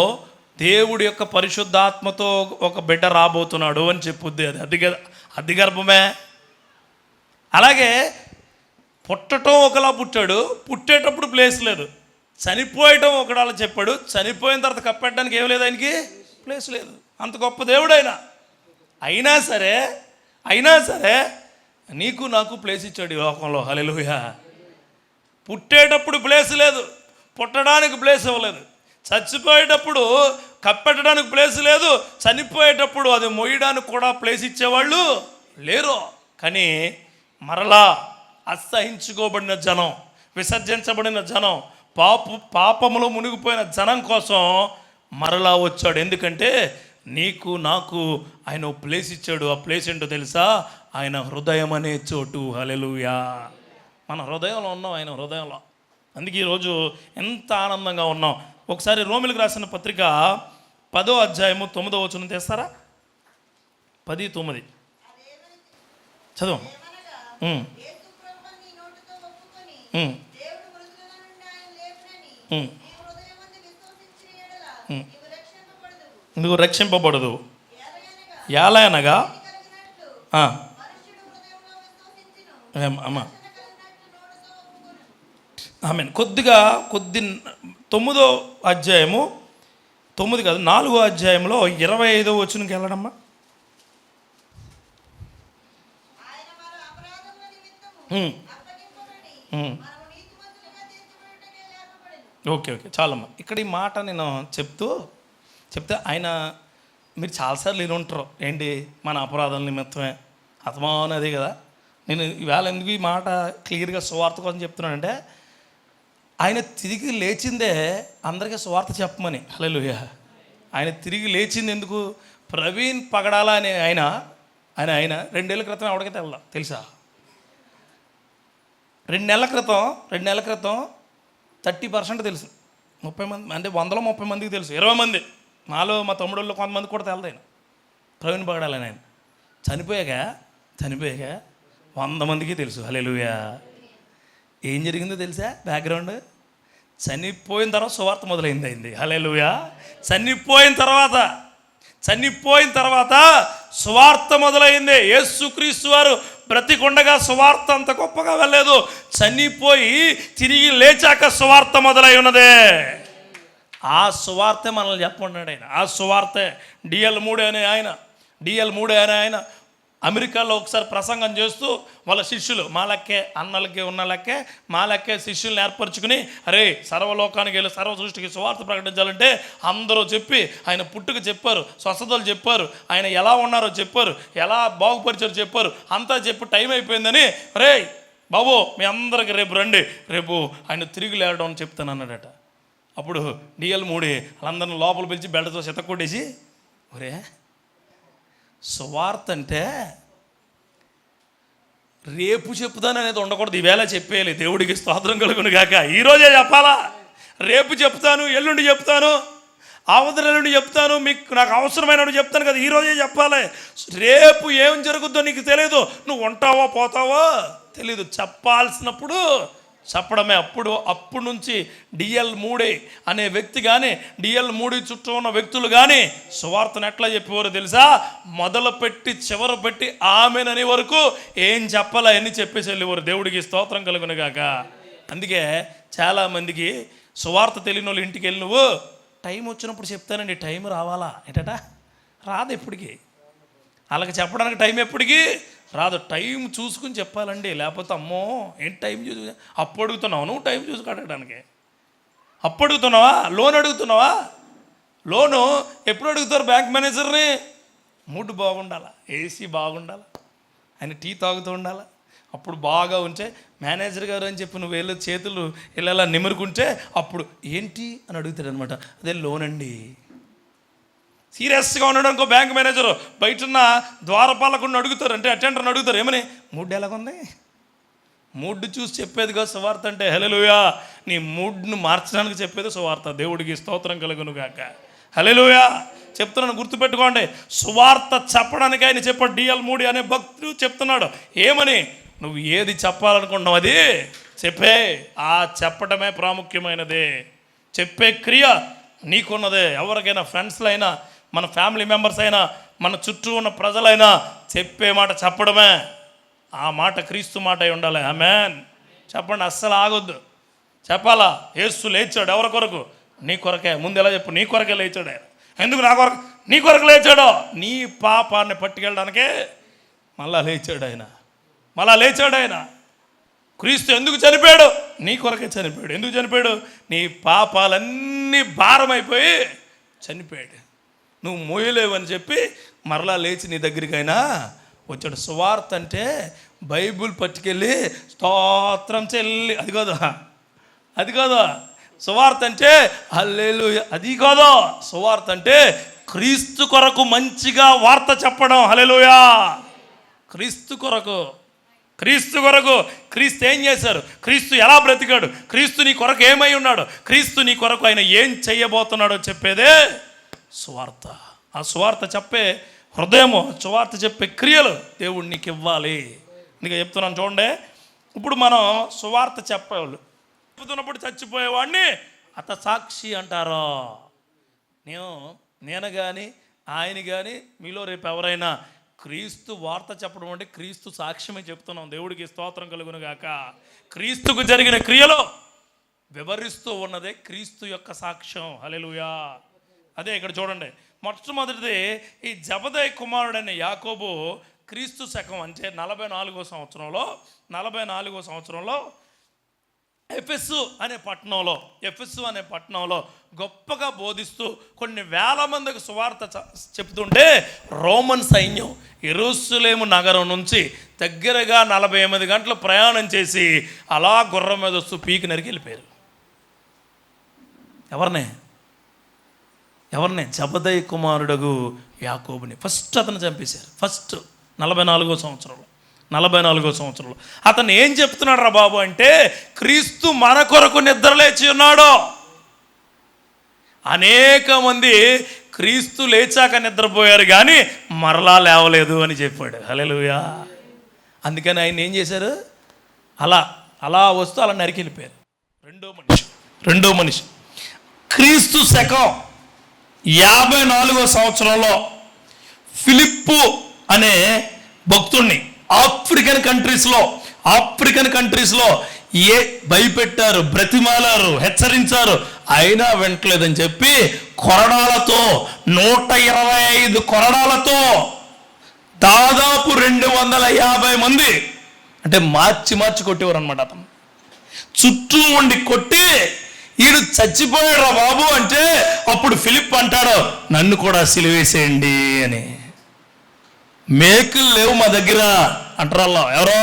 దేవుడి యొక్క పరిశుద్ధాత్మతో ఒక బిడ్డ రాబోతున్నాడు అని చెప్పుద్ది. అది అద్దె గర్భమే. అలాగే పుట్టడం ఒకలా పుట్టాడు, పుట్టేటప్పుడు ప్లేస్ లేదు. చనిపోయటం ఒకడాలా చెప్పాడు, చనిపోయిన తర్వాత కప్పెట్టడానికి ఏం లేదు, ఆయనకి ప్లేస్ లేదు. అంత గొప్ప దేవుడు ఆయన. అయినా సరే నీకు నాకు ప్లేస్ ఇచ్చాడు ఈ లోకంలో. హల్లెలూయా. పుట్టేటప్పుడు ప్లేస్ లేదు, పుట్టడానికి ప్లేస్ ఇవ్వలేదు, చచ్చిపోయేటప్పుడు కప్పెట్టడానికి ప్లేస్ లేదు, చనిపోయేటప్పుడు అది మొయ్యడానికి కూడా ప్లేస్ ఇచ్చేవాళ్ళు లేరు. కానీ మరలా అసహించుకోబడిన జనం, విసర్జించబడిన జనం, పాపములో మునిగిపోయిన జనం కోసం మరలా వచ్చాడు. ఎందుకంటే నీకు నాకు ఆయన ప్లేస్ ఇచ్చాడు. ఆ ప్లేస్ ఏంటో తెలుసా? ఆయన హృదయం అనే చోటు. హల్లెలూయా. మన హృదయంలో ఉన్నాం, ఆయన హృదయంలో. అందుకే ఈరోజు ఎంత ఆనందంగా ఉన్నాం. ఒకసారి రోమిలకు రాసిన పత్రిక 10వ అధ్యాయము 9వ వచనం తెస్తారా? 10:9 చదువు. నువ్వు రక్షింపబడదు. ఎలాగనగా అమ్మా ఆమె కొద్ది 9వ అధ్యాయము 9 కాదు 4వ అధ్యాయంలో 25వ వచనంకి వెళ్ళడమ్మా. ఓకే ఓకే చాలమ్మా. ఇక్కడ ఈ మాట నేను చెప్తే ఆయన మీరు చాలాసార్లు విని ఉంటారు, ఏంటి మన అపరాధాల నిమిత్తమే హతమాను అదే కదా. నేను ఈవేళ ఎందుకు ఈ మాట క్లియర్గా సువార్త కోసం చెప్తున్నానంటే, ఆయన తిరిగి లేచిందే అందరికీ సువార్త చెప్పమని. హల్లెలూయా. ఆయన తిరిగి లేచింది ఎందుకు? ప్రవీణ్ పగడాల అనే ఆయన 2 నెలల క్రితం ఎవరికైతే తెలుసా? 2 నెలల క్రితం 30% తెలుసు. 30 మంది అంటే 130 మందికి తెలుసు. 20 మంది నాలో మా తమ్ముళ్ళు కొంతమంది కూడా తెలదు ఆయన ప్రవీణ్ పగడాలని. ఆయన చనిపోయాక 100 మందికి తెలుసు. హల్లెలూయా. ఏం జరిగిందో తెలుసా? బ్యాక్గ్రౌండ్ చనిపోయిన తర్వాత సువార్త మొదలైంది. హల్లెలూయా. చనిపోయిన తర్వాత సువార్త మొదలైంది. యేసుక్రీస్తు వారు బ్రతికుండగా సువార్త అంత గొప్పగా వెళ్ళలేదు. చనిపోయి తిరిగి లేచాక సువార్త మొదలై ఉన్నదే. ఆ సువార్తే మనల్ని చెప్పమన్నాడు ఆయన. ఆ సువార్తే డిఎల్ మూడే అనే ఆయన అమెరికాలో ఒకసారి ప్రసంగం చేస్తూ వాళ్ళ శిష్యులు మా లెక్కే, అన్నలకే ఉన్న లెక్కే మా లెక్కే శిష్యుల్ని ఏర్పరచుకుని, అరే సర్వలోకానికి వెళ్ళి సర్వ సృష్టికి సువార్త ప్రకటించాలంటే అందరూ చెప్పి ఆయన పుట్టుక చెప్పారు, స్వస్థతలు చెప్పారు, ఆయన ఎలా ఉన్నారో చెప్పారు, ఎలా బాగుపరిచారో చెప్పారు. అంతా చెప్పి టైం అయిపోయిందని, అరే బాబు మీ అందరికి రేపు రండి, రేపు ఆయన తిరిగి లేవడం అని చెప్తాను అన్నాడట. అప్పుడు డిఎల్ మూడే వాళ్ళందరిని లోపల పిలిచి బెల్ట్తో చెత్తకొట్టేసి, ఒరే సువార్త అంటే రేపు చెప్తాను అనేది ఉండకూడదు, ఈవేళ చెప్పేయాలి. దేవుడికి స్తోత్రం కలుగును గాక. ఈరోజే చెప్పాలా? రేపు చెప్తాను, ఎల్లుండి చెప్తాను, అవతల ఎల్లుండి చెప్తాను, మీకు నాకు అవసరమైనప్పుడు చెప్తాను కదా, ఈరోజే చెప్పాలి. రేపు ఏం జరుగుద్దో నీకు తెలియదు, నువ్వు ఉంటావో పోతావో తెలీదు. చెప్పాల్సినప్పుడు చెప్పడమే. అప్పుడు నుంచి డిఎల్ మూడే అనే వ్యక్తి కానీ, డిఎల్ మూడి చుట్టూ ఉన్న వ్యక్తులు కానీ సువార్తను ఎట్లా చెప్పేవారు తెలుసా? మొదలుపెట్టి చివర పెట్టి ఆమెనని వరకు ఏం చెప్పాలా అని చెప్పేసి వెళ్ళేవారు. దేవుడికి స్తోత్రం కలుగును గాక. అందుకే చాలామందికి సువార్త తెలియని వాళ్ళు ఇంటికి వెళ్ళి, నువ్వు టైం వచ్చినప్పుడు చెప్తానండి, టైం రావాలా ఏంటట? రాదు ఎప్పటికీ. వాళ్ళకి చెప్పడానికి టైం ఎప్పటికీ రాదు. టైం చూసుకుని చెప్పాలండి, లేకపోతే అమ్మో ఏంటి టైం చూసి అప్పు అడుగుతున్నావు, నువ్వు టైం చూసుకు అడగడానికి అప్పు అడుగుతున్నావా? లోన్ అడుగుతున్నావా? లోను ఎప్పుడు అడుగుతారు బ్యాంక్ మేనేజర్ని? మూడ్ బాగుండాలా, ఏసీ బాగుండాలా, ఆయన టీ తాగుతూ ఉండాలా, అప్పుడు బాగా ఉంటే మేనేజర్ గారు అని చెప్పి నువ్వు వెళ్ళి చేతులు ఇలా నిమురుకుంటే అప్పుడు ఏంటి అని అడుగుతాడు అనమాట. అదే లోన్ అండి. సీరియస్గా ఉన్నాడు అనుకో బ్యాంక్ మేనేజరు, బయటన్న ద్వారపాలకుడిని అడుగుతారు, అంటే అటెండర్ని అడుగుతారు, ఏమని మూడ్ ఎలాగుంది? మూడ్ చూసి చెప్పేది కాదు సువార్త అంటే. హల్లెలూయా. నీ మూడ్ను మార్చడానికి చెప్పేది సువార్త. దేవుడికి స్తోత్రం కలుగును గాక. హల్లెలూయా. చెప్తున్నాను, గుర్తుపెట్టుకోండి. సువార్త చెప్పడానికి ఆయన చెప్పాడు. డిఎల్ మూడి అనే భక్తుడు చెప్తున్నాడు ఏమని? నువ్వు ఏది చెప్పాలనుకుంటున్నావు అది చెప్పే. ఆ చెప్పడమే ప్రాముఖ్యమైనదే. చెప్పే క్రియ నీకున్నదే. ఎవరికైనా ఫ్రెండ్స్లో అయినా, మన ఫ్యామిలీ మెంబర్స్ అయినా, మన చుట్టూ ఉన్న ప్రజలైనా చెప్పే మాట చెప్పడమే. ఆ మాట క్రీస్తు మాట అయి ఉండాలి. ఆమేన్. చెప్పండి, అస్సలు ఆగొద్దు, చెప్పాలా. యేసు లేచాడు ఎవరి కొరకు? నీ కొరకే. ముందు ఎలా చెప్పు? నీ కొరకే లేచాడు ఆయన. ఎందుకు నా కొరకు? నీ కొరకు లేచాడో, నీ పాపాన్ని పట్టుకెళ్ళడానికే మళ్ళా లేచాడు ఆయన. క్రీస్తు ఎందుకు చనిపోయాడు? నీ కొరకే చనిపోయాడు. ఎందుకు చనిపోయాడు? నీ పాపాలన్నీ భారమైపోయి చనిపోయాడు. నువ్వు మోయలేవని చెప్పి మరలా లేచి నీ దగ్గరికైనా వచ్చాడు. సువార్త అంటే బైబుల్ పట్టుకెళ్ళి స్తోత్రం చెల్లి అది కాదు. సువార్త అంటే హల్లెలూయా అది కాదు. సువార్త అంటే క్రీస్తు కొరకు మంచిగా వార్త చెప్పడం. హల్లెలూయా. క్రీస్తు కొరకు క్రీస్తు ఏం చేశారు? క్రీస్తు ఎలా బ్రతికాడు? క్రీస్తు నీ కొరకు ఏమై ఉన్నాడు? క్రీస్తు నీ కొరకు ఆయన ఏం చెయ్యబోతున్నాడో చెప్పేదే సువార్త. ఆ సువార్త చెప్పే హృదయము, సువార్త చెప్పే క్రియలు దేవుడు నీకు ఇవ్వాలి. అందుకే చెప్తున్నాను చూడండి. ఇప్పుడు మనం సువార్త చెప్పేవాళ్ళు చెప్తున్నప్పుడు చచ్చిపోయేవాడిని అత సాక్షి అంటారో. నేను కానీ ఆయన కానీ మీలో రేపు ఎవరైనా క్రీస్తు వార్త చెప్పడం అంటే క్రీస్తు సాక్ష్యమే చెప్తున్నాం. దేవుడికి స్తోత్రం కలుగును గాక. క్రీస్తుకు జరిగిన క్రియలో వివరిస్తూ ఉన్నదే క్రీస్తు యొక్క సాక్ష్యం. హల్లెలూయా. అదే ఇక్కడ చూడండి. మొట్టమొదటిది ఈ జబదయి కుమారుడైన యాకోబు క్రీస్తు శకం అంటే 44వ సంవత్సరంలో ఎఫెసు అనే పట్టణంలో గొప్పగా బోధిస్తూ కొన్ని వేల మందికి సువార్త చెప్తుంటే రోమన్ సైన్యం యెరూషలేము నగరం నుంచి దగ్గరగా 48 గంటలు ప్రయాణం చేసి అలా గుర్రం మీద వస్తూ పీకి నరికి వెళ్ళిపోయారు. ఎవరినే జబదయి కుమారుడగు యాకోబుని ఫస్ట్ అతను చంపేశారు. ఫస్ట్ 44వ సంవత్సరంలో అతను ఏం చెప్తున్నాడు రా బాబు అంటే, క్రీస్తు మన కొరకు నిద్రలేచి ఉన్నాడు. అనేక మంది క్రీస్తు లేచాక నిద్రపోయారు కానీ మరలా లేవలేదు అని చెప్పాడు. హల్లెలూయా. అందుకని ఆయన ఏం చేశారు, అలా వస్తూ అలా నరికి వెళ్ళిపోయారు. రెండో మనిషి క్రీస్తు శకం 54వ సంవత్సరంలో ఫిలిప్పు అనే భక్తుణ్ణి ఆఫ్రికన్ కంట్రీస్లో భయపెట్టారు, బ్రతిమాలారు, హెచ్చరించారు, అయినా వెంటలేదని చెప్పి కొరడాలతో 125 కొరడాలతో దాదాపు 250 మంది అంటే మార్చి కొట్టేవారు అనమాట. అతను చుట్టూ ఉండి కొట్టి ఈడు చచ్చిపోయాడు రా బాబు అంటే అప్పుడు ఫిలిప్ అంటాడు, నన్ను కూడా సిలువేసేయండి అని. మేకులు లేవు మా దగ్గర అంటారు ఎవరో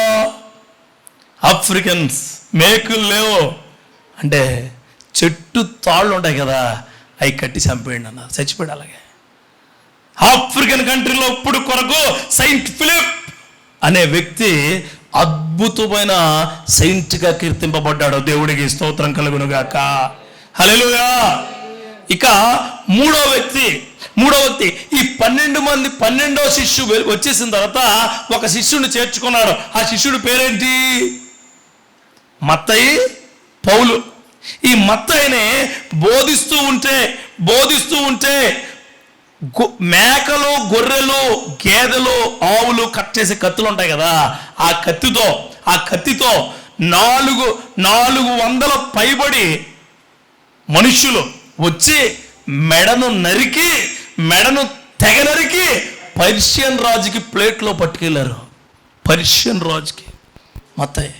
ఆఫ్రికన్స్, మేకులు లేవు అంటే చెట్టు తాళ్ళు ఉంటాయి కదా, అవి కట్టి చంపేయండి అన్నారు. చచ్చిపోయాడు. అలాగే ఆఫ్రికన్ కంట్రీలో ఇప్పుడు కొరకు సెయింట్ ఫిలిప్ అనే వ్యక్తి అద్భుతమైన సెయింట్గా కీర్తింపబడ్డాడు. దేవుడికి స్తోత్రం కలుగునుగాక. హల్లెలూయా. ఇక మూడో వ్యక్తి ఈ 12వ శిష్యుడు వచ్చేసిన తర్వాత ఒక శిష్యుడిని చేర్చుకున్నాడు. ఆ శిష్యుడి పేరేంటి? మత్తయి, పౌలు. ఈ మత్తయిని బోధిస్తూ ఉంటే మేకలు, గొర్రెలు, గేదెలు, ఆవులు కట్ చేసే కత్తులు ఉంటాయి కదా, ఆ కత్తితో 400 పైబడి మనుష్యులు వచ్చి మెడను తెగ నరికి పర్షియన్ రాజుకి ప్లేట్లో పట్టుకెళ్ళారు. పర్షియన్ రాజుకి. మత్తయి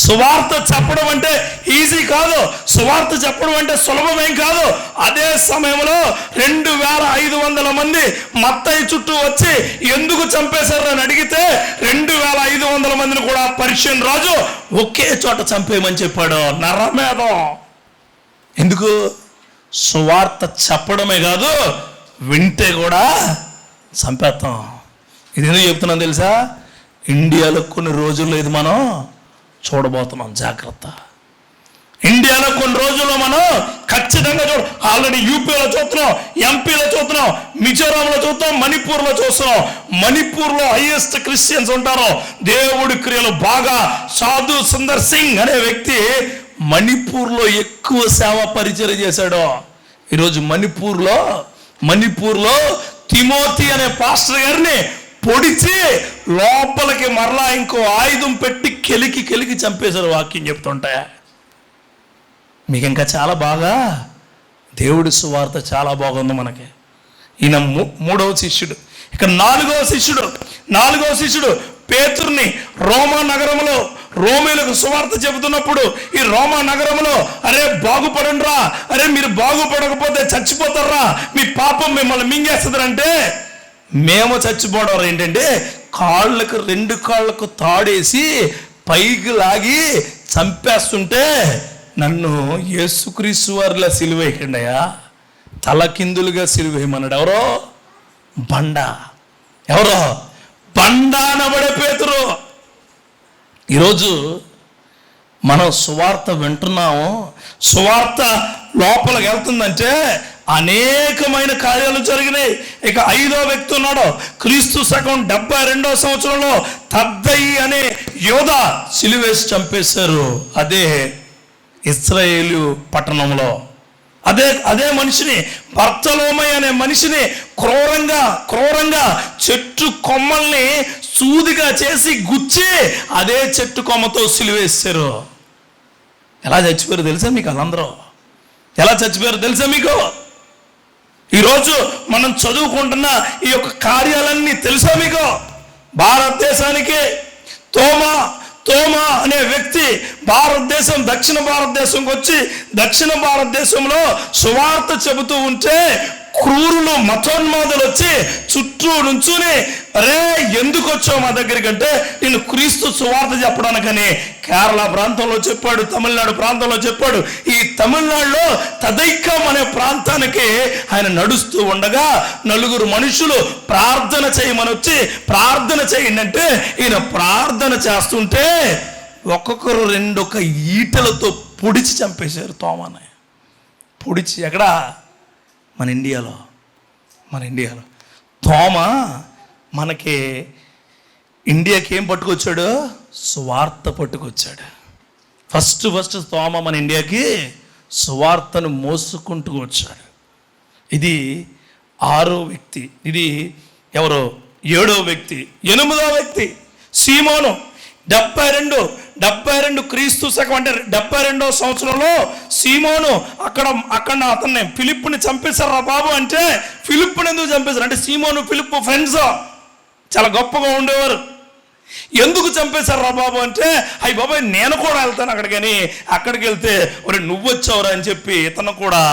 సువార్త చెప్పడం అంటే ఈజీ కాదు, సువార్త చెప్పడం అంటే సులభమేం కాదు. అదే సమయంలో 2500 మంది మత్తయి చుట్టూ వచ్చి ఎందుకు చంపేశారు అని అడిగితే 2500 మందిని కూడా పర్షియన్ రాజు ఒకే చోట చంపేయమని చెప్పాడు. నరమేధం. ఎందుకు? సువార్త చెప్పడమే కాదు, వింటే కూడా చంపేస్తాం. ఇది ఎందుకు చెప్తున్నాను తెలుసా? ఇండియాలో కొన్ని రోజుల్లో ఇది మనం చూడబోతున్నాం. జాగ్రత్త. ఇండియాలో కొన్ని రోజుల్లో మనం ఖచ్చితంగా ఆల్రెడీ యూపీలో చూస్తున్నాం, ఎంపీలో చూస్తున్నాం, మిజోరాంలో చూస్తున్నాం, మణిపూర్లో చూస్తున్నాం. మణిపూర్లో హైయెస్ట్ క్రిస్టియన్స్ ఉంటారు. దేవుడి క్రియలు బాగా సాధు సుందర్ సింగ్ అనే వ్యక్తి మణిపూర్లో ఎక్కువ సేవా పరిచయం చేశాడు. ఈరోజు మణిపూర్లో తిమోతి అనే పాస్టర్ గారిని పొడిచి లోపలికి మరలా ఇంకో ఆయుధం పెట్టి కెలికి చంపేశారు. వాక్యం చెప్తుంటే మీకు ఇంకా చాలా బాగా దేవుడి సువార్త చాలా బాగుంది మనకి. ఈయన మూడవ శిష్యుడు. ఇక నాలుగవ శిష్యుడు పేతురుని రోమా నగరంలో రోమీలకు సువార్త చెబుతున్నప్పుడు ఈ రోమా నగరంలో అరే బాగుపడండిరా, అరే మీరు బాగుపడకపోతే చచ్చిపోతారా, మీ పాపం మిమ్మల్ని మింగేస్తుందంటే మేము చచ్చిపోవడం ఏంటంటే కాళ్ళకు 2 కాళ్ళకు తాడేసి పైకి లాగి చంపేస్తుంటే నన్ను యేసుక్రీస్తు వారిలా సిలువేయకండి అయ్యా, తలకిందులుగా సిలువేయమన్నాడు. ఎవరో బండ అనబడే పేతురు. ఈరోజు మనం సువార్త వింటున్నాము, సువార్త లోపలికి వెళ్తుందంటే అనేకమైన కార్యాలు జరిగినాయి. ఇక 5వ వ్యక్తి ఉన్నాడు. క్రీస్తు శకం 72వ సంవత్సరంలో తద్దయి అనే యోధ సిలువేసి చంపేశారు. అదే ఇశ్రాయేలు పట్టణంలో. అదే మనిషిని, బర్తలోమై అనే మనిషిని క్రూరంగా చెట్టు కొమ్మల్ని సూదిగా చేసి గుచ్చి అదే చెట్టు కొమ్మతో సిలువేశారు. ఎలా చచ్చిపోయారు తెలుసా మీకు? వాళ్ళందరూ ఎలా చచ్చిపోయారు తెలుసా మీకు? ఈరోజు మనం చదువుకుంటున్న ఈ యొక్క కార్యాలన్నీ తెలుసా మీకు? భారతదేశానికి తోమా అనే వ్యక్తి భారతదేశం దక్షిణ భారతదేశంకి వచ్చి దక్షిణ భారతదేశంలో సువార్త చెబుతూ ఉంటే క్రూరులు మతోన్మాదులు వచ్చి చుట్టూ నుంచుని, అరే ఎందుకు వచ్చావు మా దగ్గరికి అంటే, నేను క్రీస్తు సువార్త చెప్పడానికని కేరళ ప్రాంతంలో చెప్పాడు, తమిళనాడు ప్రాంతంలో చెప్పాడు. ఈ తమిళనాడులో తదైకం అనే ప్రాంతానికి ఆయన నడుస్తూ ఉండగా నలుగురు మనుషులు ప్రార్థన చేయమని వచ్చి, ప్రార్థన చేయండి అంటే ఈయన ప్రార్థన చేస్తుంటే ఒక్కొక్కరు 2 ఈటలతో పొడిచి చంపేశారు తోమాని. పొడిచి ఎక్కడ? మన ఇండియాలో తోమా మనకి ఇండియాకి ఏం పట్టుకొచ్చాడు? సువార్త పట్టుకొచ్చాడు. ఫస్ట్ తోమా మన ఇండియాకి సువార్తను మోసుకుంటూ వచ్చాడు. ఇది 6వ వ్యక్తి. ఇది ఎవరు? 7వ వ్యక్తి. 8వ వ్యక్తి సీమోను. 72 క్రీస్తు శకం అంటే 72వ సంవత్సరంలో సీమోను అక్కడ అతన్ని ఫిలిప్పుని చంపేశారు రా బాబు అంటే, ఫిలిప్పుని ఎందుకు చంపేశారు అంటే, సీమోను ఫిలిప్పు ఫ్రెండ్స్, చాలా గొప్పగా ఉండేవారు. ఎందుకు చంపేశారు రా బాబు అంటే, అయ్యి బాబాయ్ నేను కూడా వెళ్తాను అక్కడికని. అక్కడికి వెళ్తే ఒరే నువ్వు వచ్చావురా అని చెప్పి ఇతను కూడా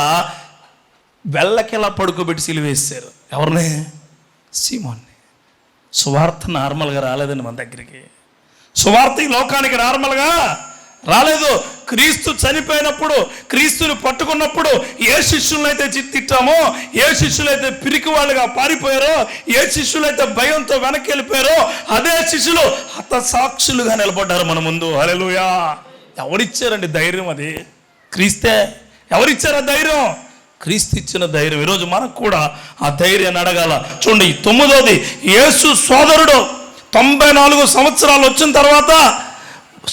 వెళ్ళకెలా పడుకోబెట్టి సిలువేశారు. ఎవరిని? సీమోన్ని. సువార్త నార్మల్గా రాలేదండి మన దగ్గరికి. సువార్త ఈ లోకానికి నార్మల్గా రాలేదు. క్రీస్తు చనిపోయినప్పుడు, క్రీస్తుని పట్టుకున్నప్పుడు ఏ శిష్యులైతే తిట్టామో, ఏ శిష్యులైతే పిరికి వాళ్ళుగా పారిపోయారో, ఏ శిష్యులైతే భయంతో వెనక్కి వెళ్ళిపోయారో, అదే శిష్యులు హతసాక్షులుగా నిలబడ్డారు మన ముందు. హల్లెలూయా! ఎవరిచ్చారండి ధైర్యం? అది క్రీస్తే. ఎవరిచ్చారు ఆ ధైర్యం? క్రీస్తు ఇచ్చిన ధైర్యం. ఈరోజు మనకు కూడా ఆ ధైర్యాన్ని అడగాల. చూడండి 9వది, యేసు సోదరుడు 94 సంవత్సరాలు వచ్చిన తర్వాత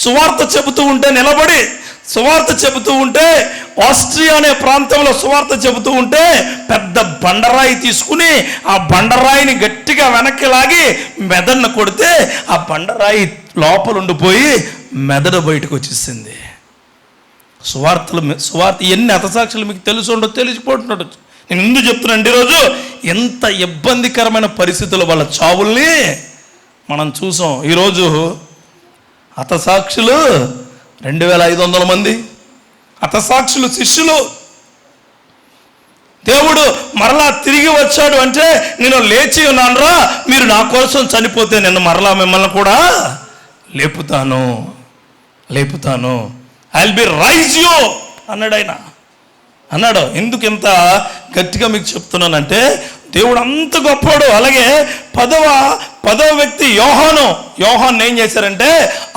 సువార్త చెబుతూ ఉంటే నిలబడి సువార్త చెబుతూ ఉంటే, ఆస్ట్రియా అనే ప్రాంతంలో సువార్త చెబుతూ ఉంటే పెద్ద బండరాయి తీసుకుని ఆ బండరాయిని గట్టిగా వెనక్కి లాగి మెదడును కొడితే ఆ బండరాయి లోపల ఉండిపోయి మెదడు బయటకు వచ్చేసింది. సువార్త ఎన్ని హతసాక్షులు మీకు తెలిసి ఉండో తెలిసిపోతున్నాడు. నేను ఎందుకు చెప్తున్నాను, ఈరోజు ఎంత ఇబ్బందికరమైన పరిస్థితులు వాళ్ళ చావుల్ని మనం చూసాం. ఈరోజు హతసాక్షులు 2500 మంది హతసాక్షులు శిష్యులు. దేవుడు మరలా తిరిగి వచ్చాడు అంటే, నేను లేచి ఉన్నానురా, మీరు నా కోసం చనిపోతే నేను మరలా మిమ్మల్ని కూడా లేపుతాను, I will be rise you అన్నాడు ఆయన. అన్నాడు. ఎందుకు ఇంత గట్టిగా మీకు చెప్తున్నానంటే, దేవుడు అంత గొప్పవాడు. అలాగే 10వ వ్యక్తి యోహాను ఏం చేశారంటే,